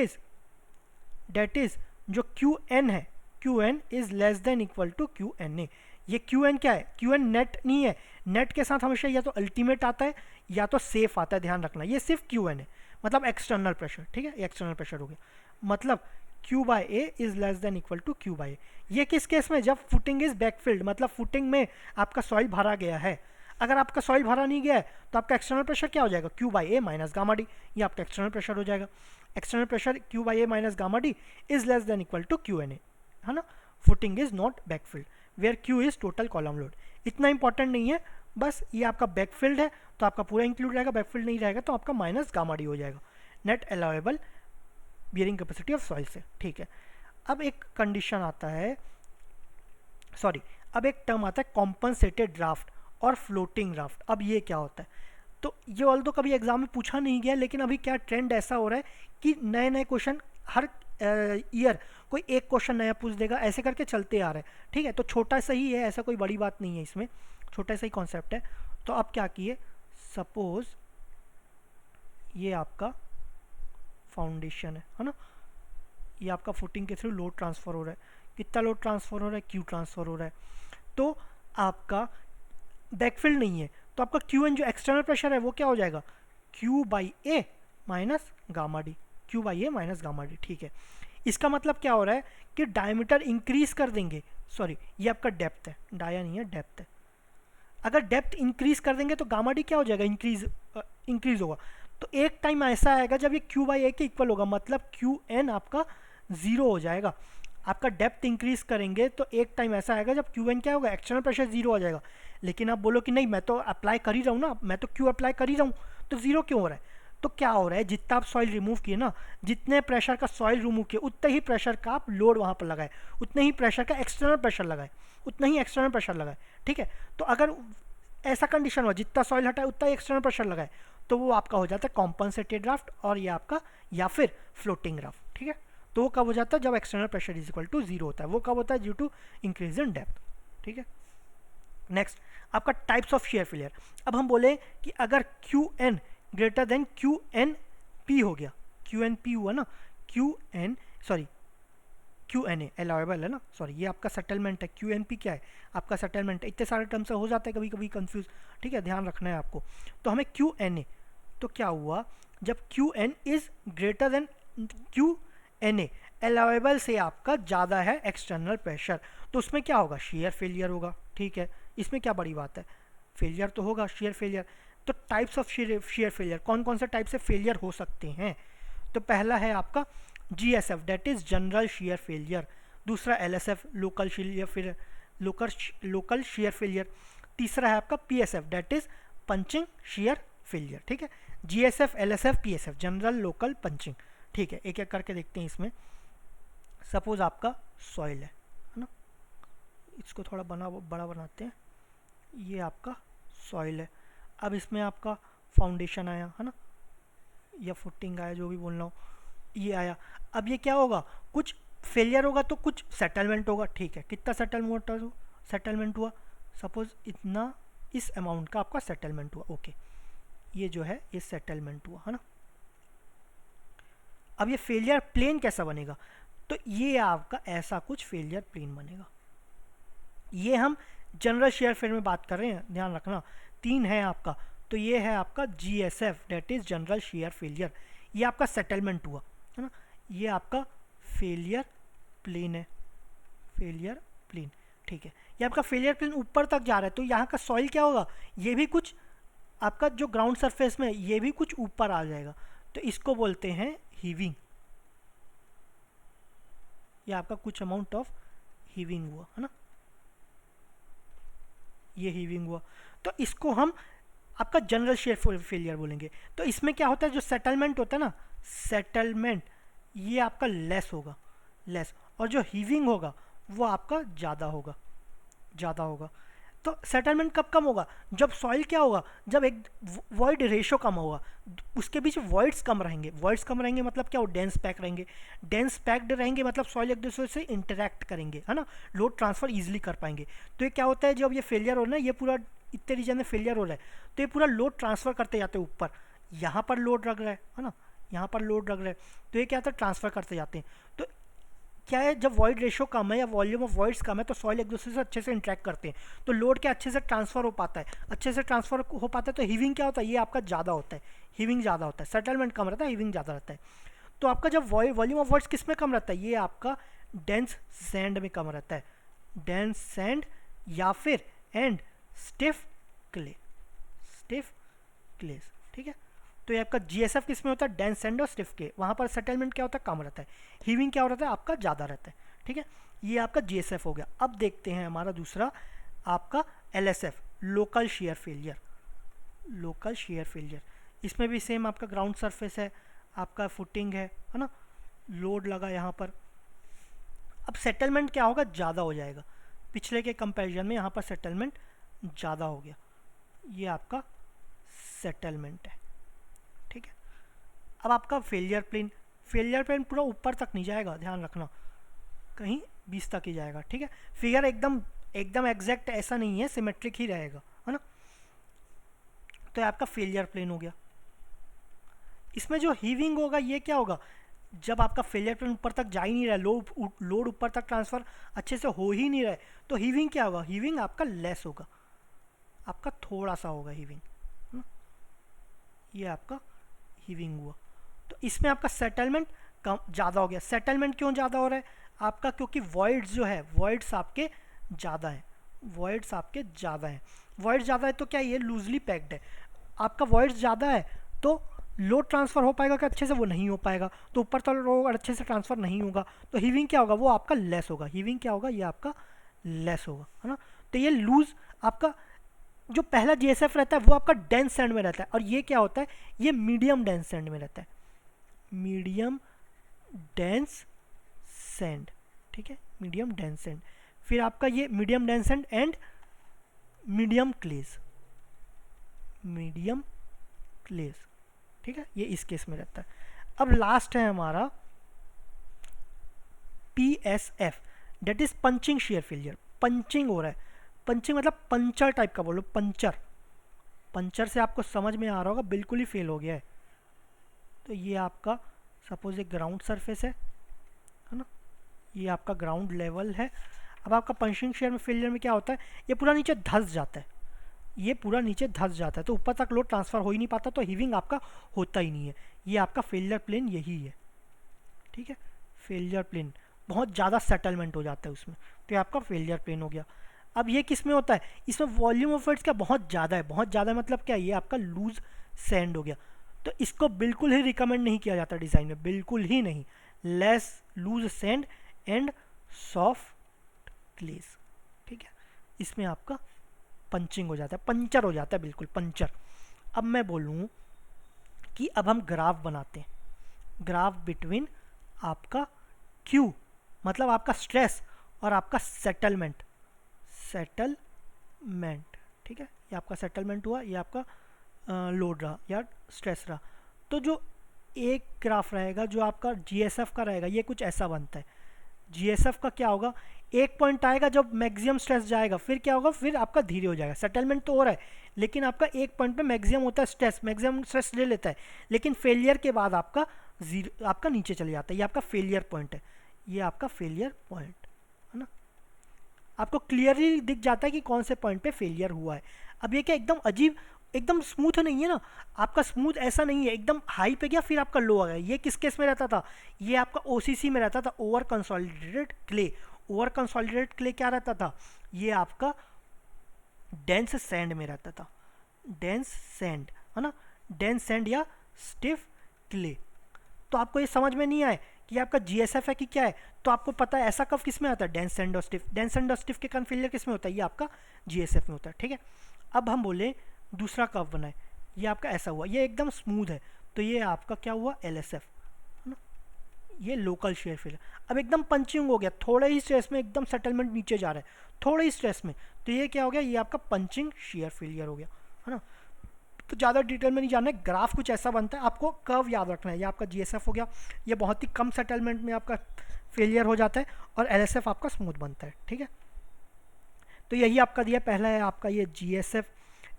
इज जो क्यू एन है, Q N is less than equal to Q N A. ये क्यू एन क्या है, क्यू एन नेट नहीं है, नेट के साथ हमेशा या तो अल्टीमेट आता है या तो सेफ आता है, ध्यान रखना, ये सिर्फ क्यू एन है, मतलब एक्सटर्नल प्रेशर, ठीक है, एक्सटर्नल प्रेशर हो गया, मतलब Q by A is less than equal to Q by A. ये किस केस में, जब फुटिंग इज बैकफिल्ड, मतलब फुटिंग में आपका सॉइल भरा गया है। अगर आपका सॉइल भरा नहीं गया है तो आपका एक्सटर्नल प्रेशर क्या हो जाएगा, Q by A minus gamma D, ये आपका एक्सटर्नल प्रेशर हो जाएगा। External pressure Q by A minus gamma D is less than equal to Q N A, है ना। Footing is not backfilled where Q is total column load. इतना important नहीं है, बस ये आपका बैकफिल्ड है तो आपका पूरा इंक्लूड रहेगा, बैकफिल्ड नहीं रहेगा तो आपका माइनस गामा डी हो जाएगा net allowable bearing capacity of soil से, ठीक है। अब एक कंडीशन आता है, सॉरी, अब एक टर्म आता है कॉम्पनसेटेड ड्राफ्ट और फ्लोटिंग ड्राफ्ट। अब ये क्या होता है, तो ये ऑल तो कभी एग्जाम में पूछा नहीं गया, लेकिन अभी क्या ट्रेंड ऐसा हो रहा है कि नए नए क्वेश्चन हर ईयर कोई एक क्वेश्चन नया पूछ देगा, ऐसे करके चलते आ रहे हैं, ठीक है। तो छोटा सा ही है, ऐसा कोई बड़ी बात नहीं है इसमें, छोटा सा ही कॉन्सेप्ट है। तो अब क्या किए, सपोज ये आपका फाउंडेशन है ना, ये आपका फुटिंग के थ्रू लोड ट्रांसफ़र हो रहा है, कितना लोड ट्रांसफ़र हो रहा है, क्यू ट्रांसफ़र हो रहा है। तो आपका बैकफिल्ड नहीं है तो आपका क्यू एन जो एक्सटर्नल प्रेशर है वो क्या हो जाएगा, Q by A minus gamma D, Q by A minus gamma D, ठीक है। इसका मतलब क्या हो रहा है कि डायमीटर इंक्रीज कर देंगे, सॉरी ये आपका डेप्थ है, डाया नहीं है डेप्थ है। अगर डेप्थ इंक्रीज कर देंगे तो गामा डी क्या हो जाएगा, इंक्रीज होगा। तो एक टाइम ऐसा आएगा जब ये क्यू बाई ए के इक्वल होगा, मतलब क्यू एन आपका ज़ीरो हो जाएगा। आपका डेप्थ इंक्रीज करेंगे तो एक टाइम ऐसा आएगा जब क्यू एन क्या होगा, एक्सटर्नल प्रेशर जीरो हो जाएगा। लेकिन आप बोलो कि नहीं मैं तो अप्लाई कर ही रहा हूँ ना, मैं तो क्यू अप्लाई कर ही रहा हूँ, तो ज़ीरो क्यों हो रहा है। तो क्या हो रहा है, जितना आप सॉइल रिमूव किए ना, जितने प्रेशर का सॉइल रिमूव किए उतने ही प्रेशर का आप लोड वहाँ पर लगाए, उतने ही प्रेशर का एक्सटर्नल प्रेशर लगाए, उतना ही एक्सटर्नल प्रेशर लगाए, ठीक है। तो अगर ऐसा कंडीशन हुआ जितना सॉइल हटाए उतना ही एक्सटर्नल प्रेशर लगाए तो वो आपका हो जाता है कॉम्पनसेटेड ड्राफ्ट, और ये आपका या फिर फ्लोटिंग ड्राफ्ट, ठीक है। तो वो कब हो जाता है, जब external pressure is equal to zero होता है। वो कब होता है, due to increase in depth, ठीक है। नेक्स्ट आपका टाइप्स ऑफ शेयर फेलियर। अब हम बोले कि अगर Q N greater than Q N P हो गया, क्यू एन पी हुआ ना, क्यू एन ए अलाउएबल है ना, सॉरी ये आपका सेटलमेंट है, क्यू एन पी क्या है आपका सेटलमेंट है। इतने सारे टर्म से हो जाता है कभी कभी कंफ्यूज, ठीक है, ध्यान रखना है आपको। तो हमें क्यू एन ए, तो क्या हुआ, जब Q N is greater than Q N A allowable से आपका ज़्यादा है एक्सटर्नल प्रेशर, तो उसमें क्या होगा, शेयर फेलियर होगा, ठीक है। इसमें क्या बड़ी बात है, फेलियर तो होगा, शेयर फेलियर। तो टाइप्स ऑफ शेयर फेलियर, कौन कौन से टाइप से फेलियर हो सकते हैं, तो पहला है आपका GSF that is general shear failure, दूसरा LSF local shear failure, local shear failure, तीसरा है आपका PSF that is punching shear failure, ठीक है। GSF LSF PSF general local punching, ठीक है। एक एक करके देखते हैं इसमें। सपोज आपका सॉइल है ना, इसको थोड़ा बड़ा बनाते हैं, ये आपका सॉइल है। अब इसमें आपका फाउंडेशन आया है ना, या फुटिंग आया, जो भी बोलना हो, ये आया। अब ये क्या होगा, कुछ फेलियर होगा तो कुछ सेटलमेंट होगा, ठीक है। कितना सेटलमेंट हुआ, सपोज इतना, इस अमाउंट का आपका सेटलमेंट हुआ, ओके, ये जो है ये सेटलमेंट हुआ है ना। अब ये फेलियर प्लेन कैसा बनेगा, तो ये आपका ऐसा कुछ फेलियर प्लेन बनेगा। ये हम जनरल शेयर फेलियर में बात कर रहे हैं, ध्यान रखना, तीन है आपका। तो ये है आपका GSF that is general shear failure, ये आपका सेटलमेंट हुआ है ना। ये आपका फेलियर प्लेन है, फेलियर प्लेन, ठीक है। ये आपका फेलियर प्लेन ऊपर तक जा रहा है, तो यहाँ का सॉइल क्या होगा, ये भी कुछ आपका जो ग्राउंड सरफेस में ये भी कुछ ऊपर आ जाएगा, तो इसको बोलते हैं हीविंग। ये आपका कुछ अमाउंट ऑफ हीविंग हुआ है ना, ये हीविंग हुआ, तो इसको हम आपका जनरल शेयर फेलियर बोलेंगे। तो इसमें क्या होता है, जो सेटलमेंट होता है ना, सेटलमेंट ये आपका लेस होगा, लेस, और जो हीविंग होगा वो आपका ज़्यादा होगा, ज़्यादा होगा। तो सेटलमेंट कब कम होगा, जब सॉइल क्या होगा, जब एक वॉइड रेशो कम होगा, उसके बीच वॉइड्स कम रहेंगे। वॉइड्स कम रहेंगे मतलब क्या, वो डेंस पैक रहेंगे, डेंस पैक्ड रहेंगे मतलब सॉइल एक दूसरे से इंटरेक्ट करेंगे, है ना, लोड ट्रांसफर ईजिली कर पाएंगे। तो ये क्या होता है, जब ये फेलियर हो रहा है, ये पूरा इतने रीजन में फेलियर हो रहा है, तो ये पूरा लोड ट्रांसफर करते जाते हैं ऊपर, यहाँ पर लोड रख रहा है ना, यहाँ पर लोड रख रहा है, तो ये क्या होता है, ट्रांसफर करते जाते हैं। तो क्या है, जब वॉइड रेशो कम है या वॉल्यूम ऑफ वॉइड्स कम है, तो सॉइल एक दूसरे से अच्छे से इंटरेक्ट करते हैं, तो लोड क्या अच्छे से ट्रांसफर हो पाता है, अच्छे से ट्रांसफर हो पाता है, तो हीविंग क्या होता है, ये आपका ज़्यादा होता है, हीविंग ज़्यादा होता है। सेटलमेंट कम रहता है, हीविंग ज़्यादा रहता है। तो आपका जब वॉल्यूम ऑफ वॉइड्स किस में कम रहता है, ये आपका डेंस सैंड में कम रहता है, डेंस सैंड या फिर एंड स्टिफ क्ले, स्टिफ क्लेस, ठीक है। तो ये आपका जीएसएफ किस में होता है, डेंस सैंड और स्टिफ क्ले, वहाँ पर सेटलमेंट क्या होता है, कम रहता है, हीविंग क्या रहता है आपका ज़्यादा रहता है, ठीक है। ये आपका जीएसएफ हो गया। अब देखते हैं हमारा दूसरा आपका LSF, local shear failure, local shear failure. इसमें भी सेम आपका ग्राउंड सरफेस है, आपका फुटिंग है ना, लोड लगा यहाँ पर। अब सेटलमेंट क्या होगा, ज़्यादा हो जाएगा, पिछले के कंपैरिजन में यहाँ पर सेटलमेंट ज़्यादा हो गया, ये आपका सेटलमेंट है, ठीक है। अब आपका फेलियर प्लेन, फेलियर प्लेन पूरा ऊपर तक नहीं जाएगा, ध्यान रखना, कहीं 20 तक ही जाएगा, ठीक है। फिगर एकदम एकदम एग्जैक्ट ऐसा नहीं है, सिमेट्रिक ही रहेगा, है ना। तो ये आपका फेलियर प्लेन हो गया। इसमें जो हीविंग होगा ये क्या होगा, जब आपका फेलियर प्लेन ऊपर तक जा ही नहीं रहा है, लोड ऊपर तक ट्रांसफ़र अच्छे से हो ही नहीं रहा है, तो हीविंग क्या होगा, हीविंग आपका लेस होगा, आपका थोड़ा सा होगा हीविंग, है ना, ये आपका हीविंग हुआ। तो इसमें आपका सेटलमेंट कम ज़्यादा हो गया। सेटलमेंट क्यों ज़्यादा हो रहा है आपका, क्योंकि वॉइड्स जो है, वॉइड्स आपके ज़्यादा हैं, वॉइड्स आपके ज़्यादा हैं। वॉइड्स ज़्यादा है तो क्या ये लूजली पैक्ड है, आपका वॉइड्स ज़्यादा है तो लोड ट्रांसफ़र हो पाएगा क्या अच्छे से, वो नहीं हो पाएगा, तो ऊपर तक लोड अच्छे से ट्रांसफ़र नहीं होगा, तो हीविंग क्या होगा, वो आपका लेस होगा, हीविंग क्या होगा, ये आपका लेस होगा, है ना। तो ये लूज आपका जो पहला जीएसएफ रहता है वो आपका डेंस सैंड में रहता है, और ये क्या होता है, ये मीडियम डेंस सैंड में रहता है, मीडियम डेंस सैंड, ठीक है, मीडियम डेंस सैंड। फिर आपका ये medium dense sand and medium clays, medium clays, ठीक है, ये इस केस में रहता है। अब लास्ट है हमारा PSF, that is punching shear failure, punching हो रहा है, पंचिंग मतलब पंचर टाइप का बोलो, पंचर, पंचर से आपको समझ में आ रहा होगा बिल्कुल ही फेल हो गया है। तो ये आपका सपोज एक ग्राउंड सरफेस है ना, ये आपका ग्राउंड लेवल है। अब आपका पंचिंग शेयर में फेलियर में क्या होता है, ये पूरा नीचे धंस जाता है, ये पूरा नीचे धंस जाता है, तो ऊपर तक लोड ट्रांसफ़र हो ही नहीं पाता, तो हीविंग आपका होता ही नहीं है। ये आपका फेलियर प्लेन यही है, ठीक है, फेलियर प्लेन बहुत ज़्यादा सेटलमेंट हो जाता है उसमें, तो ये आपका फेलियर प्लेन हो गया। अब ये किस में होता है, इसमें वॉल्यूम ऑफ वेट्स क्या बहुत ज़्यादा है, बहुत ज़्यादा मतलब क्या, ये आपका लूज सैंड हो गया, तो इसको बिल्कुल ही रिकमेंड नहीं किया जाता डिज़ाइन में, बिल्कुल ही नहीं। Less loose sand and soft clays, ठीक है, इसमें आपका पंचिंग हो जाता है, पंचर हो जाता है, बिल्कुल पंचर। अब मैं बोलूँ कि अब हम ग्राफ बनाते हैं, ग्राफ बिटवीन आपका Q मतलब आपका स्ट्रेस और आपका सेटलमेंट, सेटलमेंट, ठीक है, ये आपका सेटलमेंट हुआ, ये आपका लोड रहा या स्ट्रेस रहा। तो जो एक ग्राफ रहेगा जो आपका जीएसएफ का रहेगा, ये कुछ ऐसा बनता है। जीएसएफ का क्या होगा, एक पॉइंट आएगा जब मैक्सिमम स्ट्रेस जाएगा, फिर क्या होगा, फिर आपका धीरे हो जाएगा। सेटलमेंट तो हो रहा है लेकिन आपका एक पॉइंट पे मैक्सिमम होता है स्ट्रेस, मैक्सिमम स्ट्रेस ले लेता है, लेकिन फेलियर के बाद आपका जीरो, आपका नीचे चले जाता है, ये आपका फेलियर पॉइंट है, ये आपका फेलियर पॉइंट है ना। आपको क्लियरली दिख जाता है कि कौन से पॉइंट पे फेलियर हुआ है। अब ये क्या एकदम अजीब, एकदम स्मूथ नहीं है ना, आपका स्मूथ ऐसा नहीं है, एकदम हाई पे गया फिर आपका लो आ गया। ये किस केस में रहता था, ये आपका ओसीसी में रहता था, over consolidated clay. Over consolidated clay क्या रहता था, ये आपका डेंस सैंड में रहता था, डेंस सैंड, है ना, डेंस सैंड या स्टिफ क्ले। तो आपको ये समझ में नहीं आए कि आपका जीएसएफ है कि क्या है, तो आपको पता है ऐसा कव किस में आता है, डेंस सैंड और स्टिफ, डेंस सैंड और स्टिफ के कारण फेलियर किस में होता है, ये आपका जीएसएफ में होता है, ठीक है। अब हम बोले दूसरा कव बनाए, ये आपका ऐसा हुआ, ये एकदम स्मूथ है, तो ये आपका क्या हुआ, एलएसएफ, है ना, ये लोकल शेयर फेलियर। अब एकदम पंचिंग हो गया, थोड़े ही स्ट्रेस में एकदम सेटलमेंट नीचे जा रहा है, थोड़े ही स्ट्रेस में, तो ये क्या हो गया, ये आपका पंचिंग शेयर फेलियर हो गया, है ना। तो ज़्यादा डिटेल में नहीं जानना है, ग्राफ कुछ ऐसा बनता है, आपको कर्व याद रखना है, ये आपका जीएसएफ हो गया, ये बहुत ही कम सेटलमेंट में आपका फेलियर हो जाता है, और एलएसएफ आपका स्मूथ बनता है, ठीक है। तो यही आपका दिया, पहला है आपका ये जीएसएफ,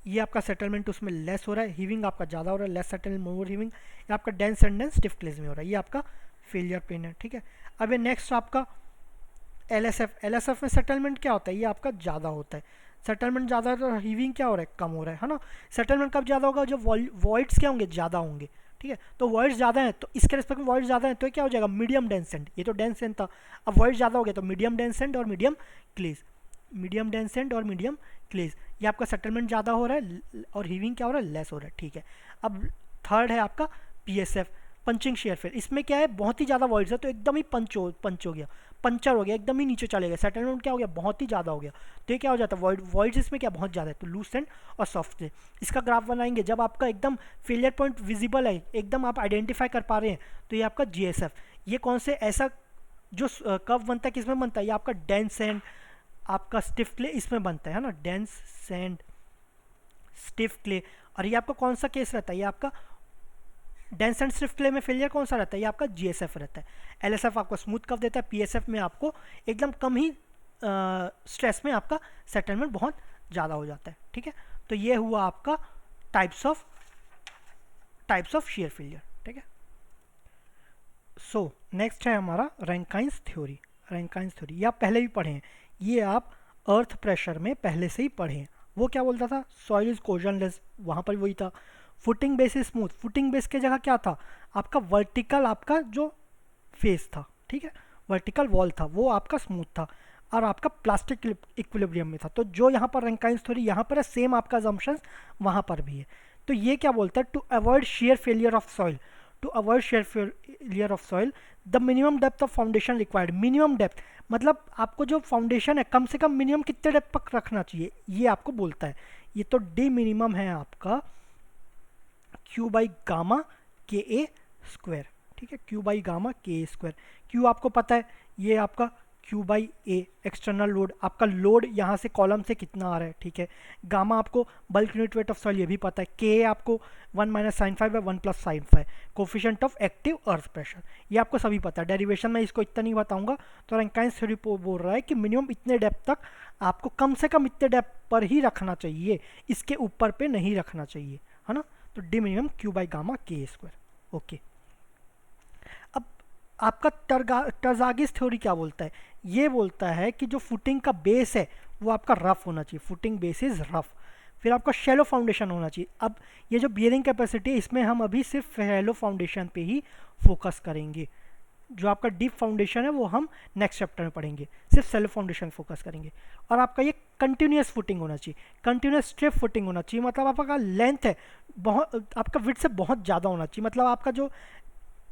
ये आपका सेटलमेंट उसमें लेस हो रहा है, हीविंग आपका ज़्यादा हो रहा है, लेस सेटलमेंट मोर हीविंग, ये आपका डेंस एंड डेंस स्टिफ क्लेज में हो रहा है, ये आपका फेलियर प्लेन है, ठीक है। अब ये नेक्स्ट आपका एलएसएफ, एलएसएफ में सेटलमेंट क्या होता है, ये आपका ज़्यादा होता है, सेटलमेंट ज़्यादा है तो हीविंग क्या हो रहा है, कम हो रहा है ना। सेटलमेंट कब ज़्यादा होगा, जब वॉइड्स क्या होंगे, ज़्यादा होंगे, ठीक है। तो वॉइड्स ज़्यादा है, तो इसके रिस्पेक्ट में वॉइड्स ज़्यादा है, तो क्या हो जाएगा, मीडियम डेंसेंट, ये तो डेंसेंट था, अब वॉइड्स ज़्यादा हो गया तो मीडियम डेंसेंट और मीडियम क्लेज, मीडियम डेंसेंट और मीडियम क्लेज, ये आपका सेटलमेंट ज़्यादा हो रहा है और हीविंग क्या हो रहा है, लेस हो रहा है, ठीक है। अब थर्ड है आपका पीएसएफ, पंचिंग शेयर फेल, इसमें क्या है, बहुत ही ज़्यादा वॉइड्स है, तो एकदम ही पंच हो गया, पंचर हो गया, एकदम ही नीचे चले गए, सेटलमेंट क्या हो गया, बहुत ही ज़्यादा हो गया, तो ये क्या हो जाता है, वॉइड्स इसमें क्या बहुत ज़्यादा है, तो लूज एंड और सॉफ्ट से। इसका ग्राफ बनाएंगे जब आपका एकदम फेलियर पॉइंट विजिबल है, एकदम आप आइडेंटिफाई कर पा रहे हैं, तो ये आपका जीएसएफ, ये कौन से ऐसा जो कव बनता है, किसमें बनता है, ये आपका डेंस एंड आपका स्टिफ क्ले इसमें बनता है ना, डेंस सैंड स्टिफ क्ले। और ये आपका कौन सा केस रहता है, ये आपका डेंस एंड स्टिफ क्ले में फेलियर कौन सा रहता है, ये आपका जीएसएफ रहता है। एलएसएफ आपको स्मूथ कव देता है, पीएसएफ में आपको एकदम कम ही स्ट्रेस में आपका सेटलमेंट बहुत ज़्यादा हो जाता है, ठीक है। तो ये हुआ आपका टाइप्स ऑफ शेयर फेलियर, ठीक है। सो नेक्स्ट है हमारा रैंकाइंस थ्योरी, रैंकाइंस थ्योरी ये आप पहले भी पढ़े हैं, ये आप अर्थ प्रेशर में पहले से ही पढ़े हैं। वो क्या बोलता था, सॉइल इज कोजनलेस, वहाँ पर वही था। Footing base is smooth, footing base के जगह क्या था, आपका वर्टिकल आपका जो फेस था, ठीक है, वर्टिकल वॉल था, वो आपका स्मूथ था, और आपका प्लास्टिक इक्विलिब्रियम में था। तो जो यहाँ पर रैंकाइंस थ्योरी यहाँ पर है, सेम आपका अजम्पशंस वहाँ पर भी है। तो ये क्या बोलता है, to avoid shear failure of soil, to avoid shear failure of soil the minimum depth of foundation required, minimum depth मतलब आपको जो फाउंडेशन है कम से कम मिनिमम कितने डेप्थ तक रखना चाहिए, ये आपको बोलता है। ये तो डी मिनिमम है आपका क्यू बाई गामा के ए स्क्वायर, ठीक है, क्यू बाई गामा के ए स्क्वायर। क्यू आपको पता है, ये आपका Q by A external load, आपका लोड यहाँ से कॉलम से कितना आ रहा है, ठीक है। गामा आपको bulk unit weight of soil, ये भी पता है। के आपको 1 माइनस साइन 5 है 1 plus sign 5, coefficient of active earth pressure, ये आपको सभी पता है। डेरिवेशन में इसको इतना नहीं बताऊंगा। तो रैंकाइंस थ्योरी बोल रहा है कि मिनिमम इतने डेप्थ तक आपको कम से कम इतने डेप्थ पर ही रखना चाहिए, इसके ऊपर पे नहीं रखना चाहिए, है ना। तो D minimum Q by gamma के स्क्वायर, ओके। अब आपका टर्जागिस थ्योरी क्या बोलता है, ये बोलता है कि जो फुटिंग का बेस है वो आपका रफ होना चाहिए, फुटिंग बेस इज रफ। फिर आपका शैलो फाउंडेशन होना चाहिए। अब ये जो बियरिंग कैपेसिटी है, इसमें हम अभी सिर्फ शैलो फाउंडेशन पे ही फोकस करेंगे, जो आपका डीप फाउंडेशन है वो हम नेक्स्ट चैप्टर में पढ़ेंगे, सिर्फ शैलो फाउंडेशन फोकस करेंगे। और आपका ये कंटिन्यूस फुटिंग होना चाहिए, कंटिन्यूस स्ट्रेप फुटिंग होना चाहिए, मतलब आपका लेंथ है बहुत, आपका विड्थ से बहुत ज़्यादा होना चाहिए, मतलब आपका जो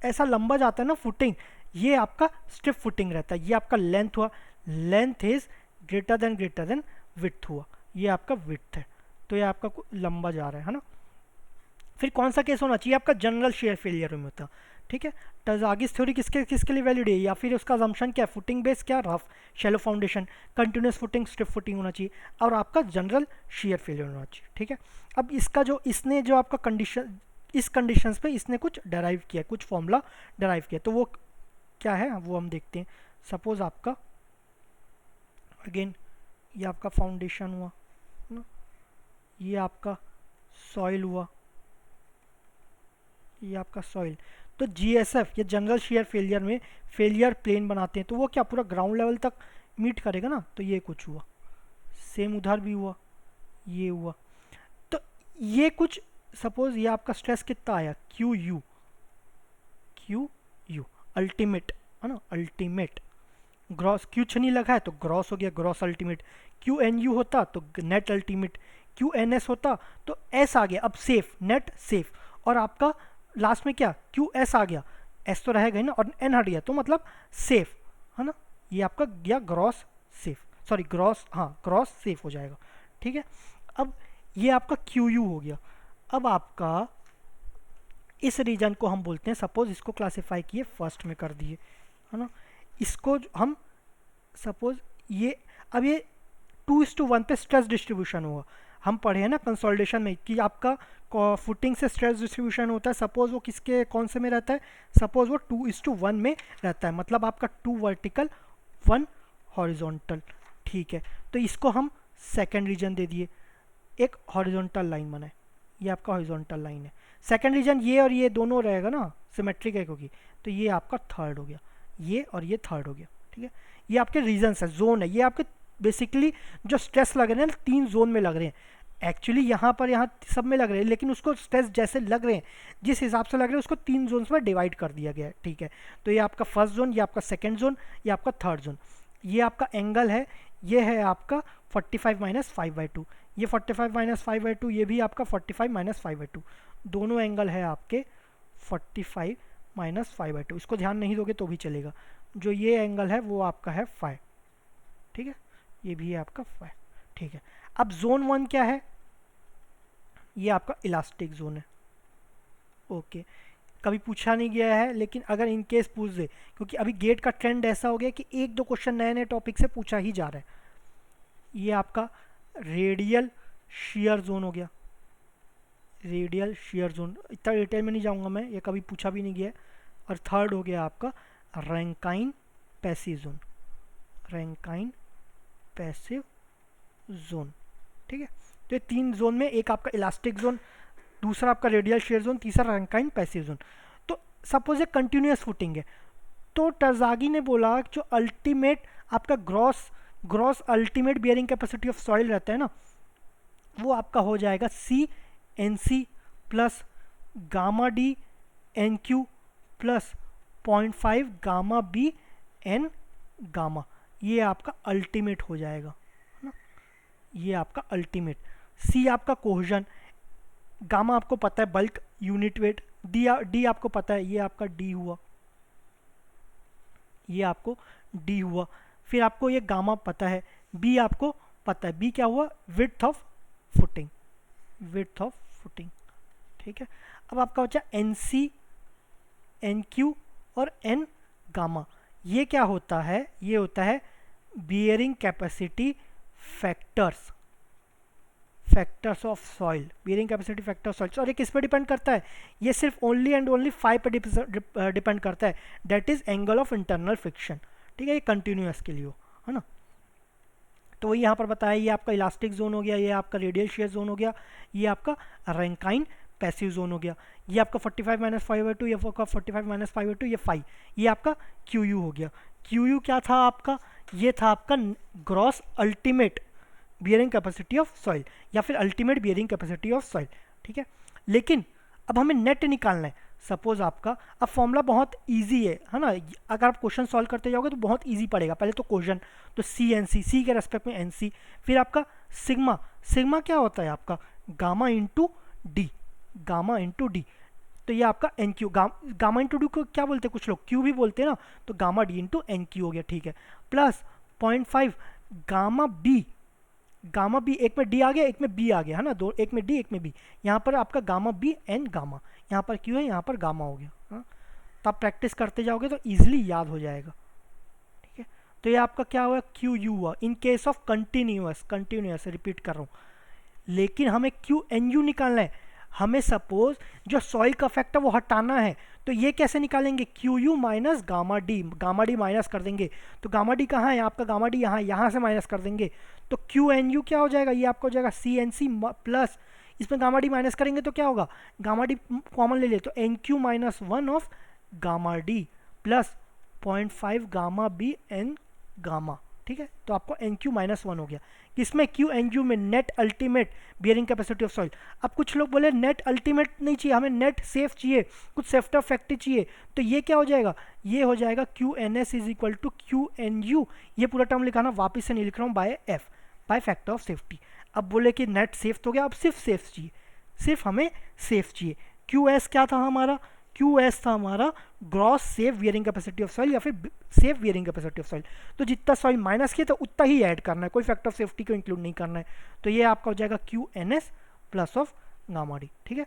ऐसा लंबा जाता है ना फुटिंग, ये आपका स्ट्रिप फुटिंग रहता है। ये आपका लेंथ हुआ, length is greater then width हुआ, ये आपका विड्थ है, तो ये आपका लंबा जा रहा है ना। फिर कौन सा केस होना चाहिए, आपका जनरल शेयर फेलियर में होता, ठीक है। टर्जागिस थ्योरी किसके लिए वैलिड है, या फिर उसका अजम्पशन क्या है, फुटिंग बेस क्या, rough shallow foundation, continuous footing, strip footing होना चाहिए, और आपका जनरल शेयर फेलियर होना चाहिए, ठीक है। अब इसका जो इसने जो आपका कंडीशन, इस कंडीशंस पे इसने कुछ डराइव किया, कुछ फॉर्मूला डराइव किया, तो वो क्या है वो हम देखते हैं। सपोज आपका अगेन ये आपका फाउंडेशन हुआ ना, ये आपका सॉइल हुआ, ये आपका सॉइल। तो जीएसएफ ये जनरल शेयर फेलियर में फेलियर प्लेन बनाते हैं, तो वो क्या पूरा ग्राउंड लेवल तक मीट करेगा ना, तो ये कुछ हुआ, सेम उधर भी हुआ, ये हुआ। तो ये कुछ सपोज ये आपका स्ट्रेस कितना आया, क्यू यू अल्टीमेट है ना, अल्टीमेट ग्रॉस क्यू एच नहीं लगा है तो ग्रॉस हो गया, gross ultimate. Q N U होता तो net ultimate. Q N S होता तो एस आ गया, अब सेफ, नेट सेफ। और आपका लास्ट में क्या, क्यू एस आ गया, एस तो रहेगा ही ना, और एन हट गया तो मतलब सेफ, है ना। ये आपका गया ग्रॉस सेफ, सॉरी ग्रॉस, हाँ ग्रॉस सेफ हो जाएगा, ठीक है। अब ये आपका क्यू यू हो गया। अब आपका इस रीजन को हम बोलते हैं, सपोज इसको क्लासीफाई किए फर्स्ट में कर दिए, है ना। इसको हम सपोज ये, अब ये 2:1 पे स्ट्रेस डिस्ट्रीब्यूशन हुआ। हम पढ़े हैं ना कंसोलिडेशन में कि आपका फुटिंग से स्ट्रेस डिस्ट्रीब्यूशन होता है, सपोज वो किसके कौन से में रहता है, सपोज वो 2:1 में रहता है, मतलब आपका 2 वर्टिकल 1 हॉरिजॉन्टल, ठीक है। तो इसको हम सेकेंड रीजन दे दिए, एक हॉरिजॉन्टल लाइन बनाए, ये आपका हॉरिजॉन्टल लाइन है। सेकेंड रीजन ये और ये दोनों रहेगा ना, सिमेट्रिक है क्योंकि, तो ये आपका थर्ड हो गया, ये और ये थर्ड हो गया, ठीक है। ये आपके रीजन्स है, जोन है, ये आपके बेसिकली जो स्ट्रेस लग रहे हैं 3 जोन में लग रहे हैं। एक्चुअली यहाँ पर यहाँ सब में लग रहे हैं, लेकिन उसको स्ट्रेस जैसे लग रहे हैं, जिस हिसाब से लग रहे हैं, उसको 3 जोन्स में डिवाइड कर दिया गया है, ठीक है। तो ये आपका फर्स्ट जोन, ये आपका सेकेंड जोन, ये आपका थर्ड जोन। ये आपका एंगल है, ये है आपका 45 - 5/2, ये 45 - 5/2, ये भी आपका 45 - 5/2, दोनों एंगल है आपके 45 - 5/2। इसको ध्यान नहीं दोगे तो भी चलेगा। जो ये एंगल है वो आपका है 5, ठीक है, ये भी है आपका 5, ठीक है। अब जोन 1 क्या है, ये आपका इलास्टिक जोन है, ओके। कभी पूछा नहीं गया है, लेकिन अगर इन केस पूछ दे, क्योंकि अभी गेट का ट्रेंड ऐसा हो गया कि 1-2 क्वेश्चन नए नए टॉपिक से पूछा ही जा रहा है। ये आपका रेडियल शेयर जोन हो गया, रेडियल शेयर जोन, इतना डिटेल में नहीं जाऊंगा मैं, ये कभी पूछा भी नहीं गया है। और थर्ड हो गया आपका Rankine passive zone, Rankine passive zone, ठीक है। तो ये 3 जोन में, एक आपका इलास्टिक जोन, दूसरा आपका रेडियल शेयर जोन, तीसरा रैंकाइन पैसिव जोन। तो सपोज ये कंटिन्यूस फुटिंग है, तो टरजागी ने बोला जो अल्टीमेट आपका gross ultimate bearing capacity of soil रहता है ना, वो आपका हो जाएगा CNC plus gamma D NQ plus 0.5 gamma B N gamma, ये आपका अल्टीमेट हो जाएगा, है ना। ये आपका अल्टीमेट। सी आपका कोहेजन, गामा आपको पता है बल्क यूनिट वेट, डी आपको पता है, ये आपका डी हुआ, ये आपको डी हुआ। फिर आपको ये गामा पता है, बी आपको पता है, बी क्या हुआ, width of footing, width of footing, ठीक है। अब आपका बचा NC NQ और N गामा, ये क्या होता है, ये होता है bearing capacity factors, factors of soil, bearing capacity factor soil. और ये किस पे डिपेंड करता है, ये सिर्फ ओनली एंड ओनली 5 पे डिपेंड करता है, that is angle of internal friction, ठीक है। ये कंटिन्यूस के लिए हो, है ना। तो वही यहाँ पर बताया, ये आपका इलास्टिक जोन हो गया, ये आपका रेडियल शेयर जोन हो गया, ये आपका रैंकाइन पैसिव जोन हो गया, ये आपका 45 - 5/2, ये आपका 45 - 5/2, ये 5, ये आपका QU हो गया। QU क्या था आपका, ये था आपका gross ultimate bearing capacity of soil, या फिर ultimate bearing capacity of soil, ठीक है। लेकिन अब हमें नेट निकालना है। सपोज आपका, अब फॉर्मूला बहुत इजी है ना, अगर आप क्वेश्चन सॉल्व करते जाओगे तो बहुत इजी पड़ेगा। पहले तो क्वेश्चन, तो CNC, सी के रेस्पेक्ट में NC, फिर आपका सिग्मा, सिग्मा क्या होता है आपका gamma into D, gamma into D, तो ये आपका NQ, गामा इंटू डी को क्या बोलते हैं कुछ लोग, Q भी बोलते हैं ना, तो गामा डी इंटू NQ हो गया, ठीक है। Plus 0.5 gamma B, gamma B, एक में डी आ गया, एक में बी आ गया, है ना, दो, एक में डी एक में बी, यहाँ पर आपका गामा बी एन गामा, यहाँ पर क्यू है, यहाँ पर गामा हो गया, हाँ। तो आप प्रैक्टिस करते जाओगे तो इजीली याद हो जाएगा, ठीक है। तो ये आपका क्या हुआ, क्यू यू हुआ in case of continuous, continuous repeat कर रहा हूँ। लेकिन हमें क्यू एन यू निकालना है, हमें सपोज जो सॉइल का फैक्टर वो हटाना है, तो ये कैसे निकालेंगे, Q U minus gamma D minus कर देंगे, तो गामा डी कहाँ है आपका, गामा डी यहाँ से माइनस कर देंगे, तो क्यू एन यू क्या हो जाएगा, ये आपका हो जाएगा CNC प्लस, इसमें गामा डी माइनस करेंगे तो क्या होगा, गामा डी कॉमन ले ले तो NQ - 1 of gamma D plus 0.5 gamma B N gamma, ठीक है, तो आपको एन क्यू माइनस वन हो गया। किसमें, क्यू एन क्यू में, net ultimate bearing capacity of soil. अब कुछ लोग बोले नेट अल्टीमेट नहीं चाहिए, हमें नेट सेफ चाहिए, कुछ सेफ्टर फैक्टर चाहिए, तो ये क्या हो जाएगा, ये हो जाएगा Q N S is equal to Q N U. ये पूरा टर्म लिखाना, वापिस से नहीं लिख रहा हूँ, by F, by factor of safety. अब बोले कि नेट सेफ तो गया, अब सिर्फ सेफ चाहिए, सिर्फ हमें सेफ चाहिए। क्यू एस क्या था हमारा, क्यू एस था हमारा gross safe wearing capacity of soil या फिर safe wearing capacity of soil. तो जितना सॉइल माइनस किया तो उतना ही ऐड करना है, कोई फैक्टर ऑफ सेफ्टी को इंक्लूड नहीं करना है। तो ये आपका हो जाएगा Q N S plus of gamma D. ठीक है,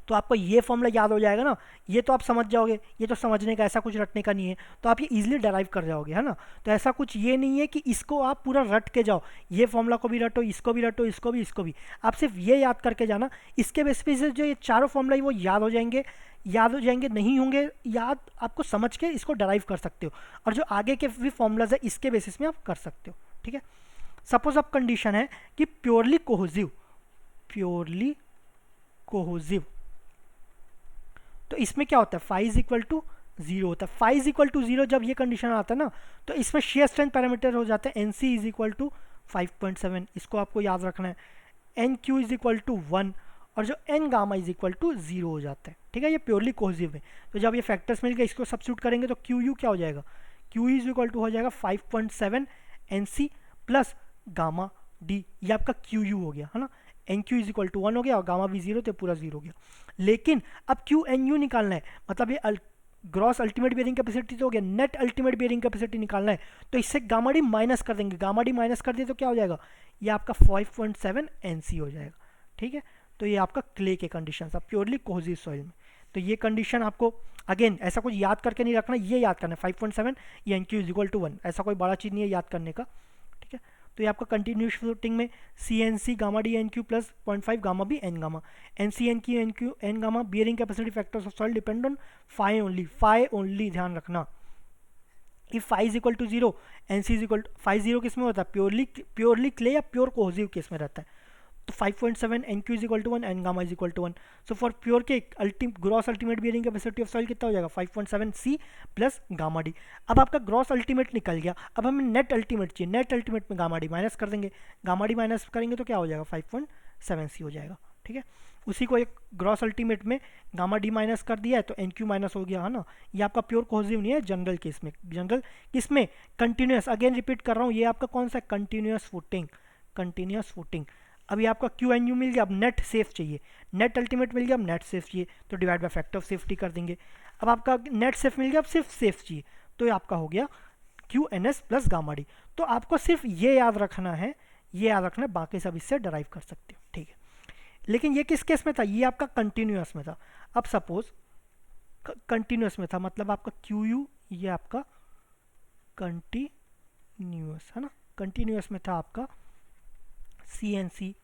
तो आपको ये फॉर्मूला याद हो जाएगा ना, ये तो आप समझ जाओगे, ये तो समझने का, ऐसा कुछ रटने का नहीं है, तो आप ये इजीली डराइव कर जाओगे, है ना। तो ऐसा कुछ ये नहीं है कि इसको आप पूरा रट के जाओ, ये फॉर्मूला को भी रटो, इसको भी रटो, इसको भी, इसको भी, आप सिर्फ ये याद करके जाना। इसके बेस पे जो ये चारों फॉर्मूला वो याद हो जाएंगे, याद हो जाएंगे, नहीं होंगे याद, आपको समझ के इसको डराइव कर सकते हो, और जो आगे के भी फॉर्मूलाज है इसके बेसिस में आप कर सकते हो। ठीक है, सपोज अब कंडीशन है कि प्योरली कोहोसिव, प्योरली कोहोसिव, तो इसमें क्या होता है, phi is equal to zero होता है। Phi is equal to zero जब ये कंडीशन आता है ना, तो इसमें शेयर स्ट्रेंथ पैरामीटर हो जाता है N C is equal to 5.7, इसको आपको याद रखना है। N Q is equal to 1 और जो N gamma is equal to 0 हो जाता है। ठीक है, ये प्योरली कोहेसिव है। तो जब ये फैक्टर्स मिल गए, इसको सब्स्टिट्यूट करेंगे तो क्यू यू क्या हो जाएगा, क्यू इज इक्वल टू हो जाएगा 5.7 N C plus gamma D, ये आपका क्यू यू हो गया, है ना। N Q is equal to 1 हो गया और गामा भी 0, तो पूरा 0 हो गया। लेकिन अब क्यू एन यू निकालना है, मतलब ये ग्रॉस अल्टीमेट बियरिंग कैपेसिटी तो हो गया, नेट अल्टीमेट बियरिंग कैपेसिटी निकालना है, तो इससे गामा डी माइनस कर देंगे, गामा डी माइनस कर दिए तो क्या हो जाएगा, ये आपका 5.7 एन सी हो जाएगा। ठीक है, तो ये आपका क्ले के कंडीशन अब प्योरली कोहेसिव सॉइल में। तो ये कंडीशन आपको अगेन ऐसा कुछ याद करके नहीं रखना, ये याद करना है 5.7 ये N Q is equal to 1, ऐसा कोई बड़ा चीज़ नहीं है याद करने का। ठीक है, तो ये आपका कंटिन्यूस फ्लोटिंग में C N C gamma D N Q plus 0.5 gamma B N gamma, N C N Q N Q N gamma, bearing capacity factors of soil depend on phi only, phi only ध्यान रखना। If phi is equal to 0 N C is equal to phi 0 किस में होता है, purely clay या pure cohesive case में रहता है। तो 5.7 N Q is equal to 1 N gamma is equal to 1। So for pure के gross ultimate bearing capacity of soil कितना हो जाएगा 5.7 सी प्लस गामा डी। अब आपका ग्रॉस अल्टीमेट निकल गया, अब हमें नेट अल्टीमेट चाहिए, नेट अल्टीमेट में गामा डी माइनस कर देंगे, गामा डी माइनस करेंगे तो क्या हो जाएगा 5.7 सी हो जाएगा। ठीक है, उसी को एक ग्रॉस अल्टीमेट में गामा डी माइनस कर दिया है तो एन क्यू माइनस हो गया, है ना। ये आपका प्योर कोहेसिव नहीं है, जनरल केस में, जनरल किसमें कंटिन्यूस, अगेन रिपीट कर रहा हूँ, ये आपका कौन सा कंटिन्यूस फुटिंग, कंटिन्यूस फुटिंग। अभी आपका क्यू एन यू मिल गया, अब नेट सेफ चाहिए, नेट अल्टीमेट मिल गया, अब नेट सेफ चाहिए तो divide by factor of safety कर देंगे। अब आपका नेट सेफ मिल गया, अब सिर्फ सेफ चाहिए, तो ये आपका हो गया Q N S plus gamma D. तो आपको सिर्फ ये याद रखना है, ये याद रखना है, बाकी सब इससे डराइव कर सकते हो। ठीक है, लेकिन ये किस केस में था, ये आपका कंटिन्यूस में था। अब सपोज कंटिन्यूस में था, मतलब आपका क्यू यू ये आपका कंटिन्यूस है ना, कंटिन्यूस में था आपका C N C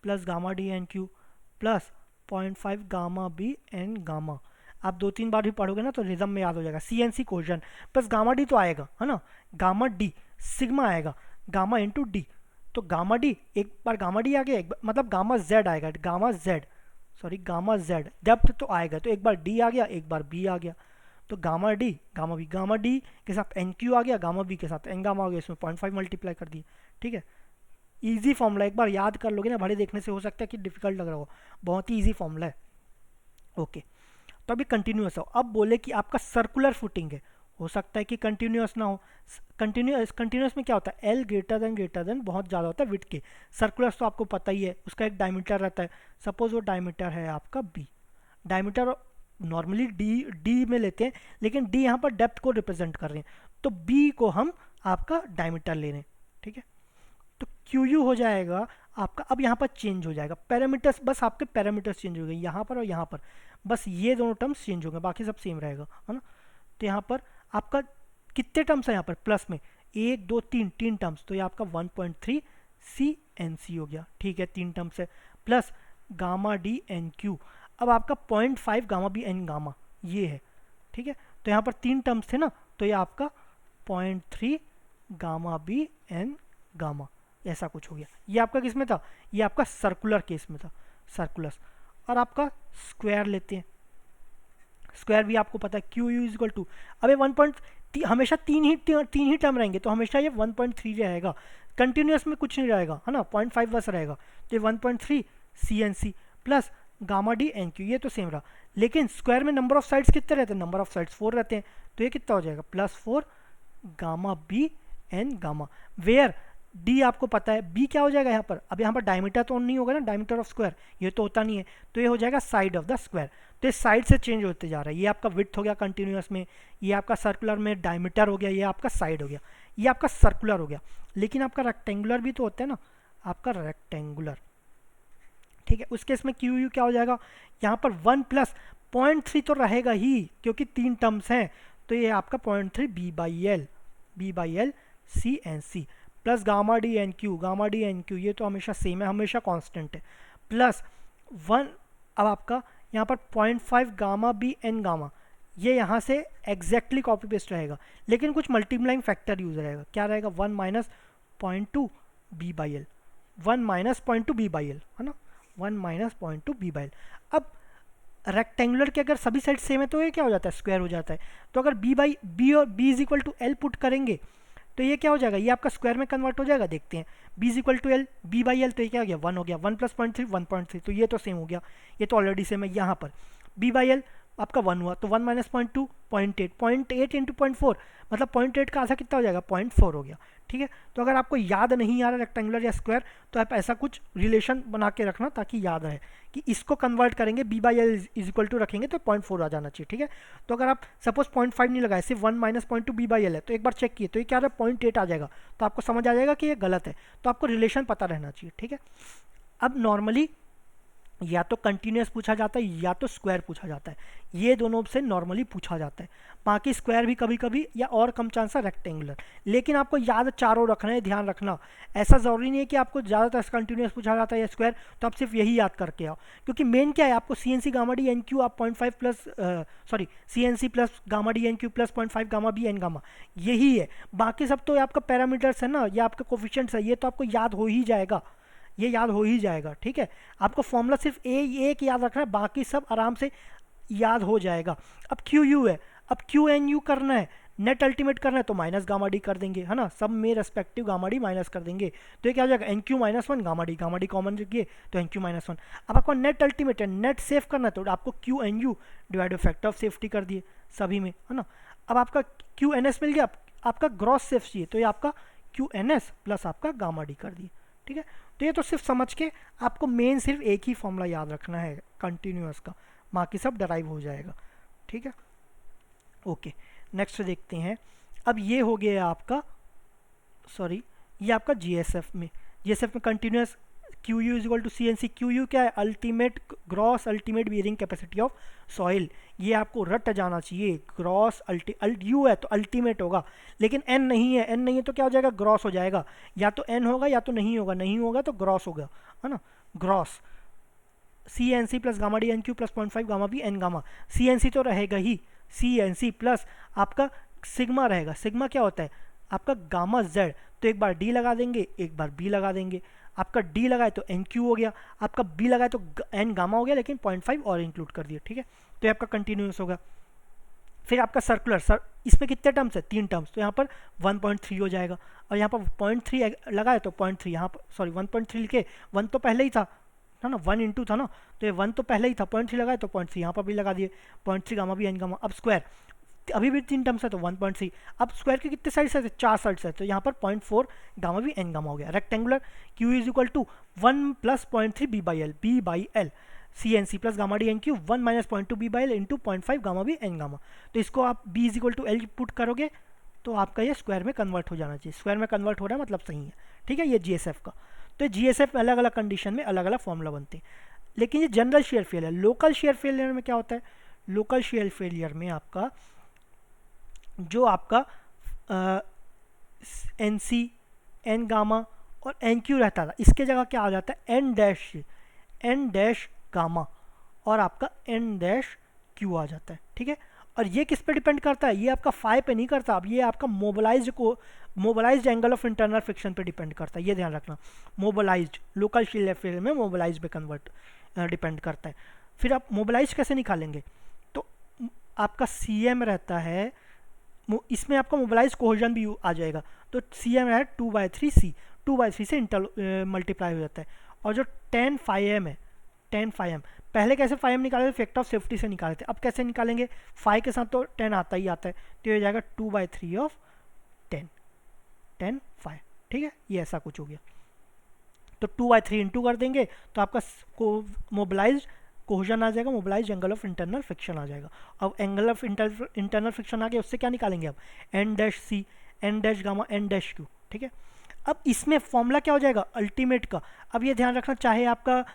plus gamma D N Q plus 0.5 gamma B N gamma. आप 2-3 बार भी पढ़ोगे ना तो रिदम में याद हो जाएगा, C N C question plus gamma D तो आएगा, है ना, गामा डी सिग्मा आएगा, गामा इंटू डी, तो गामा डी एक बार गामा डी आ गया, एक बार मतलब गामा जेड आएगा, gamma Z sorry gamma Z depth तो आएगा, तो एक बार डी आ गया, एक बार बी आ गया, तो gamma D gamma B, gamma D के साथ एन क्यू आ गया, गामा बी के साथ एन गामा आ गया, इसमें 0.5 मल्टीप्लाई कर दिए। ठीक है, ईजी फॉर्मूला, एक बार याद कर लोगे ना, बड़े देखने से हो सकता है कि डिफिकल्ट लग रहा हो, बहुत ही ईजी फॉर्मूला है। ओके, तो अभी कंटिन्यूस हो, अब बोले कि आपका सर्कुलर फुटिंग है, हो सकता है कि कंटिन्यूस ना हो, कंटिन्यूस में क्या होता है, एल ग्रेटर देन बहुत ज़्यादा होता है विड्थ के, सर्कुलर तो आपको पता ही है, उसका एक डायमीटर रहता है, सपोज वो डायमीटर है आपका बी, डायमीटर नॉर्मली डी में लेते हैं, लेकिन डी यहाँ पर डेप्थ को रिप्रेजेंट कर रहे हैं, तो बी को हम आपका डायमीटर ले रहे हैं। ठीक है, तो क्यू यू हो जाएगा आपका, अब यहाँ पर चेंज हो जाएगा पैरामीटर्स, बस आपके पैरामीटर्स चेंज हो गए यहाँ पर और यहाँ पर, बस ये दोनों टर्म्स चेंज होंगे, बाकी सब सेम रहेगा, है ना। तो यहाँ पर आपका कितने टर्म्स है, यहाँ पर प्लस में 1 2 3 3 टर्म्स, तो ये आपका 1.3 सी एन सी हो गया। ठीक है, 3 टर्म्स है, plus gamma D N Q, अब आपका 0.5 गामा बी एन गामा ये है। ठीक है, तो यहाँ पर 3 टर्म्स थे ना, तो ये आपका 0.3 गामा बी एन गामा ऐसा कुछ हो गया। ये आपका किस में था, ये आपका सर्कुलर केस में था, सर्कुलर। और आपका स्क्वायर लेते हैं, स्क्वायर भी आपको पता है Q U is equal to, अब ये हमेशा तीन ही टर्म रहेंगे, तो हमेशा ये 1.3 रहेगा, कंटिन्यूस में कुछ नहीं रहेगा, है ना, 0.5 बस रहेगा, तो ये 1.3 C N C plus gamma D N Q, ये तो सेम रहा। लेकिन स्क्वायर में नंबर ऑफ साइड्स कितने रहते हैं, नंबर ऑफ साइड्स 4 रहते हैं, तो ये कितना हो जाएगा +4 gamma B N gamma, where D आपको पता है, बी क्या हो जाएगा यहाँ पर, अब यहाँ पर डायमीटर तो नहीं होगा ना, डायमीटर ऑफ स्क्वायर ये तो होता नहीं है, तो ये हो जाएगा साइड ऑफ द स्क्वायर, तो ये साइड से चेंज होते जा रहा है, ये आपका विड्थ हो गया कंटिन्यूस में, ये आपका सर्कुलर में डायमीटर हो गया, ये आपका साइड हो गया, ये आपका सर्कुलर हो गया। लेकिन आपका रेक्टेंगुलर भी तो होता है ना, आपका रेक्टेंगुलर, ठीक है, उस केस में क्यू यू क्या हो जाएगा, यहाँ पर 1 प्लस 0.3 तो रहेगा ही क्योंकि 3 टर्म्स हैं, तो ये आपका 0.3 B by L C N C plus gamma D N Q, ये तो हमेशा सेम है, हमेशा कांस्टेंट है, प्लस 1, अब आपका यहाँ पर 0.5 गामा बी एन गामा, ये यहाँ से एग्जैक्टली कॉपी पेस्ट रहेगा, लेकिन कुछ मल्टीप्लाइंग फैक्टर यूज रहेगा, क्या रहेगा 1 minus 0.2 B by L, 1 minus 0.2 B by L, है ना, 1 माइनस 0.2 बी बाई एल। अब रेक्टेंगुलर के अगर सभी साइड सेम है तो ये क्या हो जाता है, स्क्वायर हो जाता है, तो अगर बी और B is equal to L put करेंगे तो ये क्या हो जाएगा, ये आपका स्क्वायर में कन्वर्ट हो जाएगा, देखते हैं, B is equal to L B by L, तो ये क्या हो गया 1 हो गया, 1 प्लस 0.3 1.3, तो ये तो सेम हो गया, ये तो ऑलरेडी सेम है, यहाँ पर बी बाई एल आपका 1 हुआ, तो 1 माइनस 0.2 0.8 इंटू 0.4, मतलब 0.8 का आधा कितना हो जाएगा 0.4 हो गया, ठीक है। तो अगर आपको याद नहीं आ रहा रेक्टेंगुलर या स्क्वायर, तो आप ऐसा कुछ रिलेशन बना के रखना ताकि याद रहे कि इसको कन्वर्ट करेंगे, B by L is equal to रखेंगे तो 0.4 आ जाना चाहिए, ठीक है। तो अगर आप सपोज 0.5 नहीं लगाए, सिर्फ 1 माइनस 0.2 बी बाई एल है, तो एक बार चेक किए तो ये क्या रहा 0.8 आ जाएगा, तो आपको समझ आ जाएगा कि ये गलत है, तो आपको रिलेशन पता रहना चाहिए, ठीक है। अब नॉर्मली या तो कंटिन्यूस पूछा जाता है या तो स्क्वायर पूछा जाता है, ये दोनों से नॉर्मली पूछा जाता है, बाकी स्क्वायर भी कभी कभी या और कम चांस है रेक्टेंगुलर, लेकिन आपको याद चारों रखना है, ध्यान रखना, ऐसा ज़रूरी नहीं है कि आपको ज़्यादातर कंटिन्यूस पूछा जाता है या स्क्वायर, तो आप सिर्फ यही याद करके आओ, क्योंकि मेन क्या है आपको C N C gamma D N Q आप 0.5 plus C N C plus gamma D N Q plus 0.5 gamma B N gamma, यही है, बाकी सब तो आपका पैरामीटर्स है ना, या आपका कोफिशिएंट्स है, ये तो आपको याद हो ही जाएगा, ये याद हो ही जाएगा, ठीक है। आपको फॉर्मूला सिर्फ एक याद रखना है, बाकी सब आराम से याद हो जाएगा। अब क्यू यू है, अब क्यू एन यू करना है, नेट अल्टीमेट करना है तो माइनस गामा डी कर देंगे, है ना, सब में रेस्पेक्टिव गामा डी माइनस कर देंगे, तो ये क्या हो जाएगा N Q minus 1 gamma D common रखिए तो एन क्यू माइनस 1। अब आपको नेट अल्टीमेट है, नेट सेव करना है तो आपको Q N U divide by factor of safety कर दिए सभी में, है ना। अब आपका क्यू एन एस मिल गया, आपका ग्रॉस सेफ चाहिए तो ये आपका क्यू एन एस प्लस आपका गामा डी कर दिए, ठीक है। तो ये तो सिर्फ समझ के आपको मेन सिर्फ एक ही फॉर्मूला याद रखना है कंटिन्यूअस का, बाकी सब डराइव हो जाएगा, ठीक है। ओके, नेक्स्ट देखते हैं। अब ये हो गया आपका, सॉरी ये आपका जीएसएफ में continuous Q U is equal to C N C, Q U क्या है ultimate gross ultimate bearing capacity of soil, ये आपको रट जाना चाहिए, ग्रॉस यू है तो अल्टीमेट होगा, लेकिन एन नहीं है तो क्या हो जाएगा ग्रॉस हो जाएगा, या तो एन होगा या तो नहीं होगा तो ग्रॉस होगा, है ना, gross C N C plus gamma D N Q plus 0.5 gamma B N gamma, C N C तो रहेगा ही, सी एन सी प्लस आपका सिग्मा रहेगा, सिग्मा क्या होता है आपका गामा जेड, तो एक बार डी लगा देंगे एक बार बी लगा देंगे, आपका डी लगाए तो एन क्यू हो गया, आपका बी लगाए तो एन गामा हो गया, लेकिन 0.5 और इंक्लूड कर दिया, ठीक है। तो ये आपका कंटिन्यूस होगा। फिर आपका सर्कुलर इसमें कितने टर्म्स है 3 टर्म्स, तो यहाँ पर 1.3 हो जाएगा, और यहाँ पर 0.3 लगाए तो 0.3 यहाँ पर, सॉरी 1.3 लिखे, 1 तो पहले ही था ना, 1 इंटू था ना, तो ये 1 तो पहले ही था, 0.3 लगाए तो 0.3 यहाँ पर भी लगा दिए, 0.3 गामा भी एन गामा। अब स्क्वायर अभी भी 3 टर्म्स है तो 1.3, अब स्क्वायर के कितने साइड्स है 4 साइड्स है, तो यहाँ पर 0.4 गामा भी एन गामा हो गया। Rectangular Q is equal to 1 plus 0.3 B by L C N C plus gamma D N Q 1 minus 0.2 B by L into 0.5 gamma B N gamma, तो इसको आप B is equal to L put करोगे तो आपका ये square में convert हो जाना चाहिए, स्क्वायर में कन्वर्ट हो रहा है मतलब सही है, ठीक है। ये जीएसएफ का, तो जीएसएफ अलग अलग कंडीशन में अलग अलग फॉर्मूला बनते हैं, लेकिन ये general shear failure. Local shear failure में क्या होता है, लोकल शेयर फेलियर में आपका जो आपका एन सी एन गामा और एन क्यू रहता था, इसके जगह क्या आ जाता है एन डैश गामा और आपका एन डैश क्यू आ जाता है, ठीक है। और ये किस पे डिपेंड करता है, ये आपका फाई पे नहीं करता, अब ये आपका मोबलाइज्ड एंगल ऑफ इंटरनल फ्रिक्शन पे डिपेंड करता है, ये ध्यान रखना। मोबलाइज्ड लोकल शेयर फेलियर में मोबलाइज्ड पे डिपेंड करता है। फिर आप मोबलाइज कैसे निकालेंगे, तो आपका सी एम रहता है, इसमें आपका मोबिलाइज कोहेजन भी आ जाएगा, तो सी एम है 2/3 सी, 2/3 से मल्टीप्लाई हो जाता है। और जो 10 फाई एम है, 10 फाई एम, पहले कैसे फाई एम निकाले थे, फैक्टर ऑफ सेफ्टी से निकाले थे, अब कैसे निकालेंगे, फाइव के साथ तो 10 आता ही आता है, तो ये हो जाएगा 2/3 ऑफ 10, 10 फाइव, ठीक है, ये ऐसा कुछ हो गया। तो 2/3 इंटू कर देंगे तो आपका को मोबिलाइज कोहेजन आ जाएगा, mobilize angle of internal friction आ जाएगा। अब एंगल ऑफ इंटरनल फ्रिक्शन आ गया, उससे क्या निकालेंगे अब, N dash C, N dash gamma, N dash Q, ठीक है। अब इसमें फॉर्मूला क्या हो जाएगा अल्टीमेट का, अब ये ध्यान रखना, चाहे आपका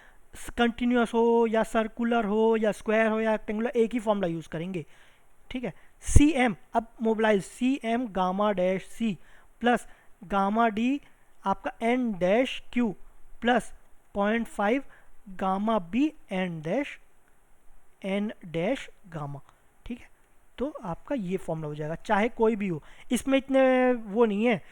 कंटिन्यूस हो या सर्कुलर हो या स्क्वायर हो या रेक्टेंगुलर, एक ही फॉर्मूला यूज़ करेंगे, ठीक है। सी एम, अब mobilise C M gamma dash C plus gamma D आपका N dash Q plus 0.5 gamma B N dash gamma, ठीक है। तो आपका ये फॉर्मूला हो जाएगा, चाहे कोई भी हो, इसमें इतने वो नहीं है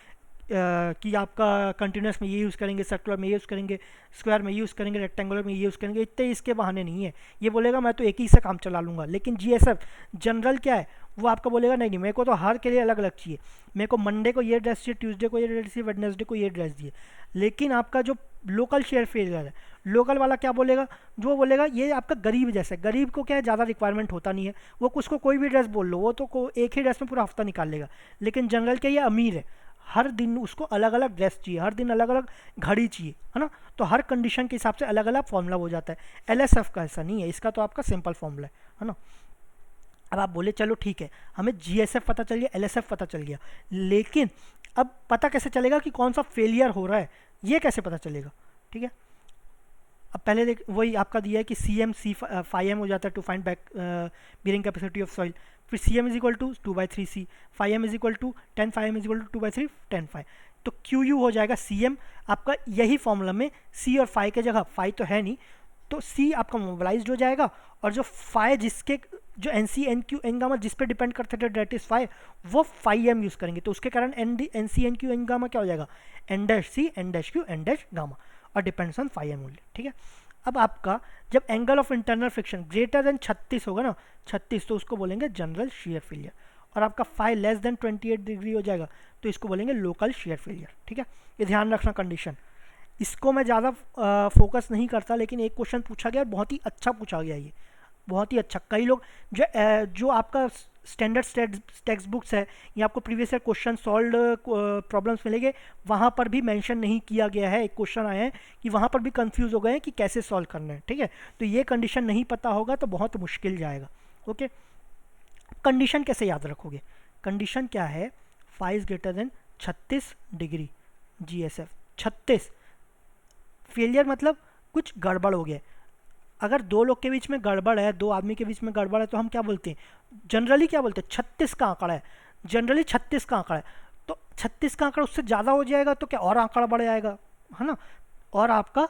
कि आपका कंटिन्यूस में ये यूज़ करेंगे, सर्कुलर में ये यूज़ करेंगे, स्क्वायर में यूज़ करेंगे, रेक्टेंगुलर में ये यूज़ करेंगे, इतने इसके बहाने नहीं है। ये बोलेगा मैं तो एक ही से काम चला लूँगा, लेकिन जीएसएफ जनरल क्या है, वो आपका बोलेगा नहीं नहीं, मेरे को तो हर के लिए अलग अलग चाहिए, मेरे को मंडे को ये ड्रेस चाहिए, ट्यूसडे को ये ड्रेस चाहिए, वेडनेसडे को ये ड्रेस चाहिए। लेकिन आपका जो लोकल शेयर फेलियर है, लोकल वाला क्या बोलेगा, जो बोलेगा ये आपका गरीब जैसा है, गरीब को क्या है, ज़्यादा रिक्वायरमेंट होता नहीं है, वो उसको कोई भी ड्रेस बोल लो, वो तो एक ही ड्रेस में पूरा हफ्ता निकाल लेगा। लेकिन जनरल क्या, ये अमीर है, हर दिन उसको अलग अलग ड्रेस चाहिए, हर दिन अलग अलग घड़ी चाहिए, है ना, तो हर कंडीशन के हिसाब से अलग अलग फॉर्मूला हो जाता है। एलएसएफ का ऐसा नहीं है, इसका तो आपका सिंपल फॉर्मूला है ना। अब आप बोले चलो ठीक है, हमें जीएसएफ पता चल गया, एलएसएफ पता चल गया, लेकिन अब पता कैसे चलेगा कि कौन सा फेलियर हो रहा है, ये कैसे पता चलेगा, ठीक है। अब पहले देख, वही आपका दिया है कि C M C phi M हो जाता है to find back bearing capacity of soil, फिर C M is equal to 2/3 C, phi M is equal to 10 phi M is equal to 2/3 10 phi, तो क्यू यू हो जाएगा C M आपका, यही formula में सी और फाई के जगह, फाई तो है नहीं, तो सी आपका मोबिलाइज्ड हो जाएगा, और जो फाई जिसके जो N C N Q N gamma जिस पे डिपेंड करते थे डेट इज फाई, वो फाई एम यूज़ करेंगे, तो उसके कारण N C N Q N gamma क्या हो जाएगा, N dash C N dash Q N dash gamma, और depends on phi M only, ठीक है। अब आपका जब angle of internal friction greater than 36 होगा ना, 36, तो उसको बोलेंगे जनरल शेयर फेलियर, और आपका फाई लेस देन 28 डिग्री हो जाएगा तो इसको बोलेंगे लोकल शेयर फेलियर, ठीक है। ये ध्यान रखना कंडीशन, इसको मैं ज़्यादा फोकस नहीं करता, लेकिन एक क्वेश्चन पूछा गया, बहुत ही अच्छा पूछा गया, ये बहुत ही अच्छा। कई लोग जो आपका स्टैंडर्ड टेक्स्ट बुक्स है या आपको previous year question solve problems मिलेंगे, वहाँ पर भी मेंशन नहीं किया गया है, एक क्वेश्चन आए हैं कि वहाँ पर भी कंफ्यूज हो गए हैं कि कैसे सॉल्व करना है, ठीक है। तो ये कंडीशन नहीं पता होगा तो बहुत मुश्किल जाएगा, ओके। कंडीशन कैसे याद रखोगे, कंडीशन क्या है, phi is greater than 36 degree, GSF 36, failure मतलब कुछ गड़बड़ हो गया। अगर दो लोग के बीच में गड़बड़ है, दो आदमी के बीच में गड़बड़ है, तो हम क्या बोलते हैं, जनरली क्या बोलते हैं, 36 का आंकड़ा है, जनरली 36 का आंकड़ा है, तो 36 का आंकड़ा उससे ज़्यादा हो जाएगा तो क्या और आंकड़ा बढ़ जाएगा, है ना, और आपका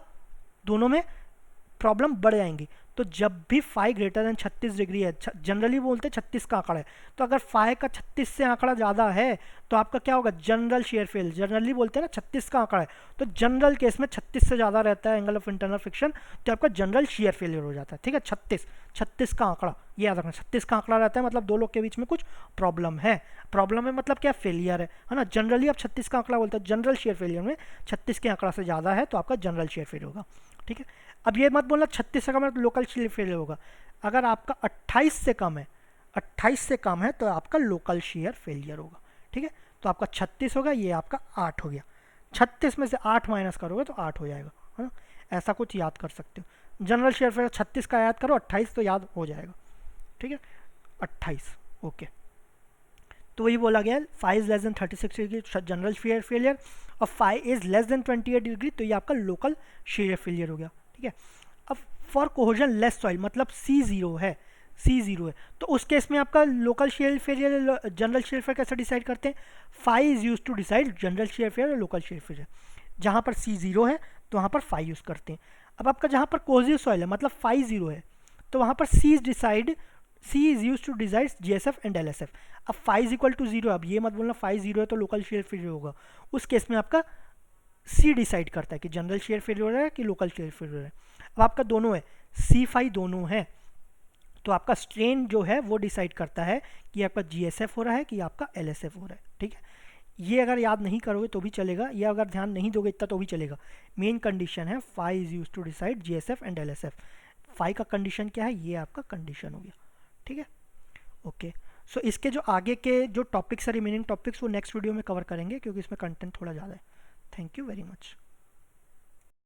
दोनों में प्रॉब्लम बढ़ जाएंगी। तो जब भी फाई ग्रेटर देन 36 डिग्री है, जनरली बोलते हैं 36 का आंकड़ा है, तो अगर फाई का 36 से आंकड़ा ज़्यादा है तो आपका क्या होगा, जनरल शेयर फेल, जनरली बोलते हैं ना 36 का आंकड़ा है, तो जनरल केस में 36 से ज़्यादा रहता है एंगल ऑफ इंटरनल फ्रिक्शन, तो आपका जनरल शेयर फेलियर हो जाता है, ठीक है। 36 का आंकड़ा ये याद रखना, 36 का आंकड़ा रहता है मतलब दो लोग के बीच में कुछ प्रॉब्लम है, मतलब क्या, फेलियर है ना। जनरली आप 36 का आंकड़ा बोलते हैं, जनरल शेयर फेलियर में 36 के आंकड़ा से ज़्यादा है तो आपका जनरल शेयर फेलियर होगा, ठीक है। अब ये मत बोलना 36 से कम है तो लोकल शेयर फेलियर होगा, अगर आपका 28 से कम है, 28 से कम है तो आपका लोकल शेयर फेलियर होगा, ठीक है। तो आपका 36 होगा, ये आपका 8 हो गया, 36 में से 8 माइनस करोगे तो 8 हो जाएगा, है ना, ऐसा कुछ याद कर सकते हो। जनरल शेयर फेलियर 36 का याद करो, 28 तो याद हो जाएगा, ठीक है, 28, ओके। तो वही बोला गया, phi is less than 36 degree general shear failure, और phi is less than 28 degree तो ये आपका लोकल शेयर फेलियर हो गया, ठीक है। अब फॉर कोहेजन लेस सॉइल मतलब C0 है, C0 है, तो उस केस में आपका local shear failure general shear failure कैसे डिसाइड करते हैं, phi is use to decide general shear failure और लोकल शेयर फेलियर, जहाँ पर C0 है तो वहाँ पर फाई यूज़ करते हैं। अब आपका जहाँ पर कोजिव सॉइल है मतलब फाई 0 है तो वहाँ पर C is use to decide GSF and LSF। अब फाई इज इक्वल टू 0, अब ये मत बोलना फाई 0 है तो लोकल शेयर फेलियर होगा, उस केस में आपका C डिसाइड करता है कि जनरल शेयर फेलियर है कि लोकल शेयर फेलियर है। अब आपका दोनों है, C फाई दोनों है, तो आपका स्ट्रेन जो है वो डिसाइड करता है कि आपका GSF हो रहा है कि आपका LSF हो रहा है, ठीक है। ये अगर याद नहीं करोगे तो भी चलेगा, ये अगर ध्यान नहीं दोगे इतना तो भी चलेगा। मेन कंडीशन है phi is use to decide GSF and LSF। Phi का कंडीशन क्या है, ये आपका कंडीशन हो गया, ठीक है। ओके, सो इसके जो आगे के जो टॉपिक्स है, रिमेनिंग टॉपिक्स, वो नेक्स्ट वीडियो में कवर करेंगे क्योंकि इसमें कंटेंट थोड़ा ज़्यादा है। Thank you very much.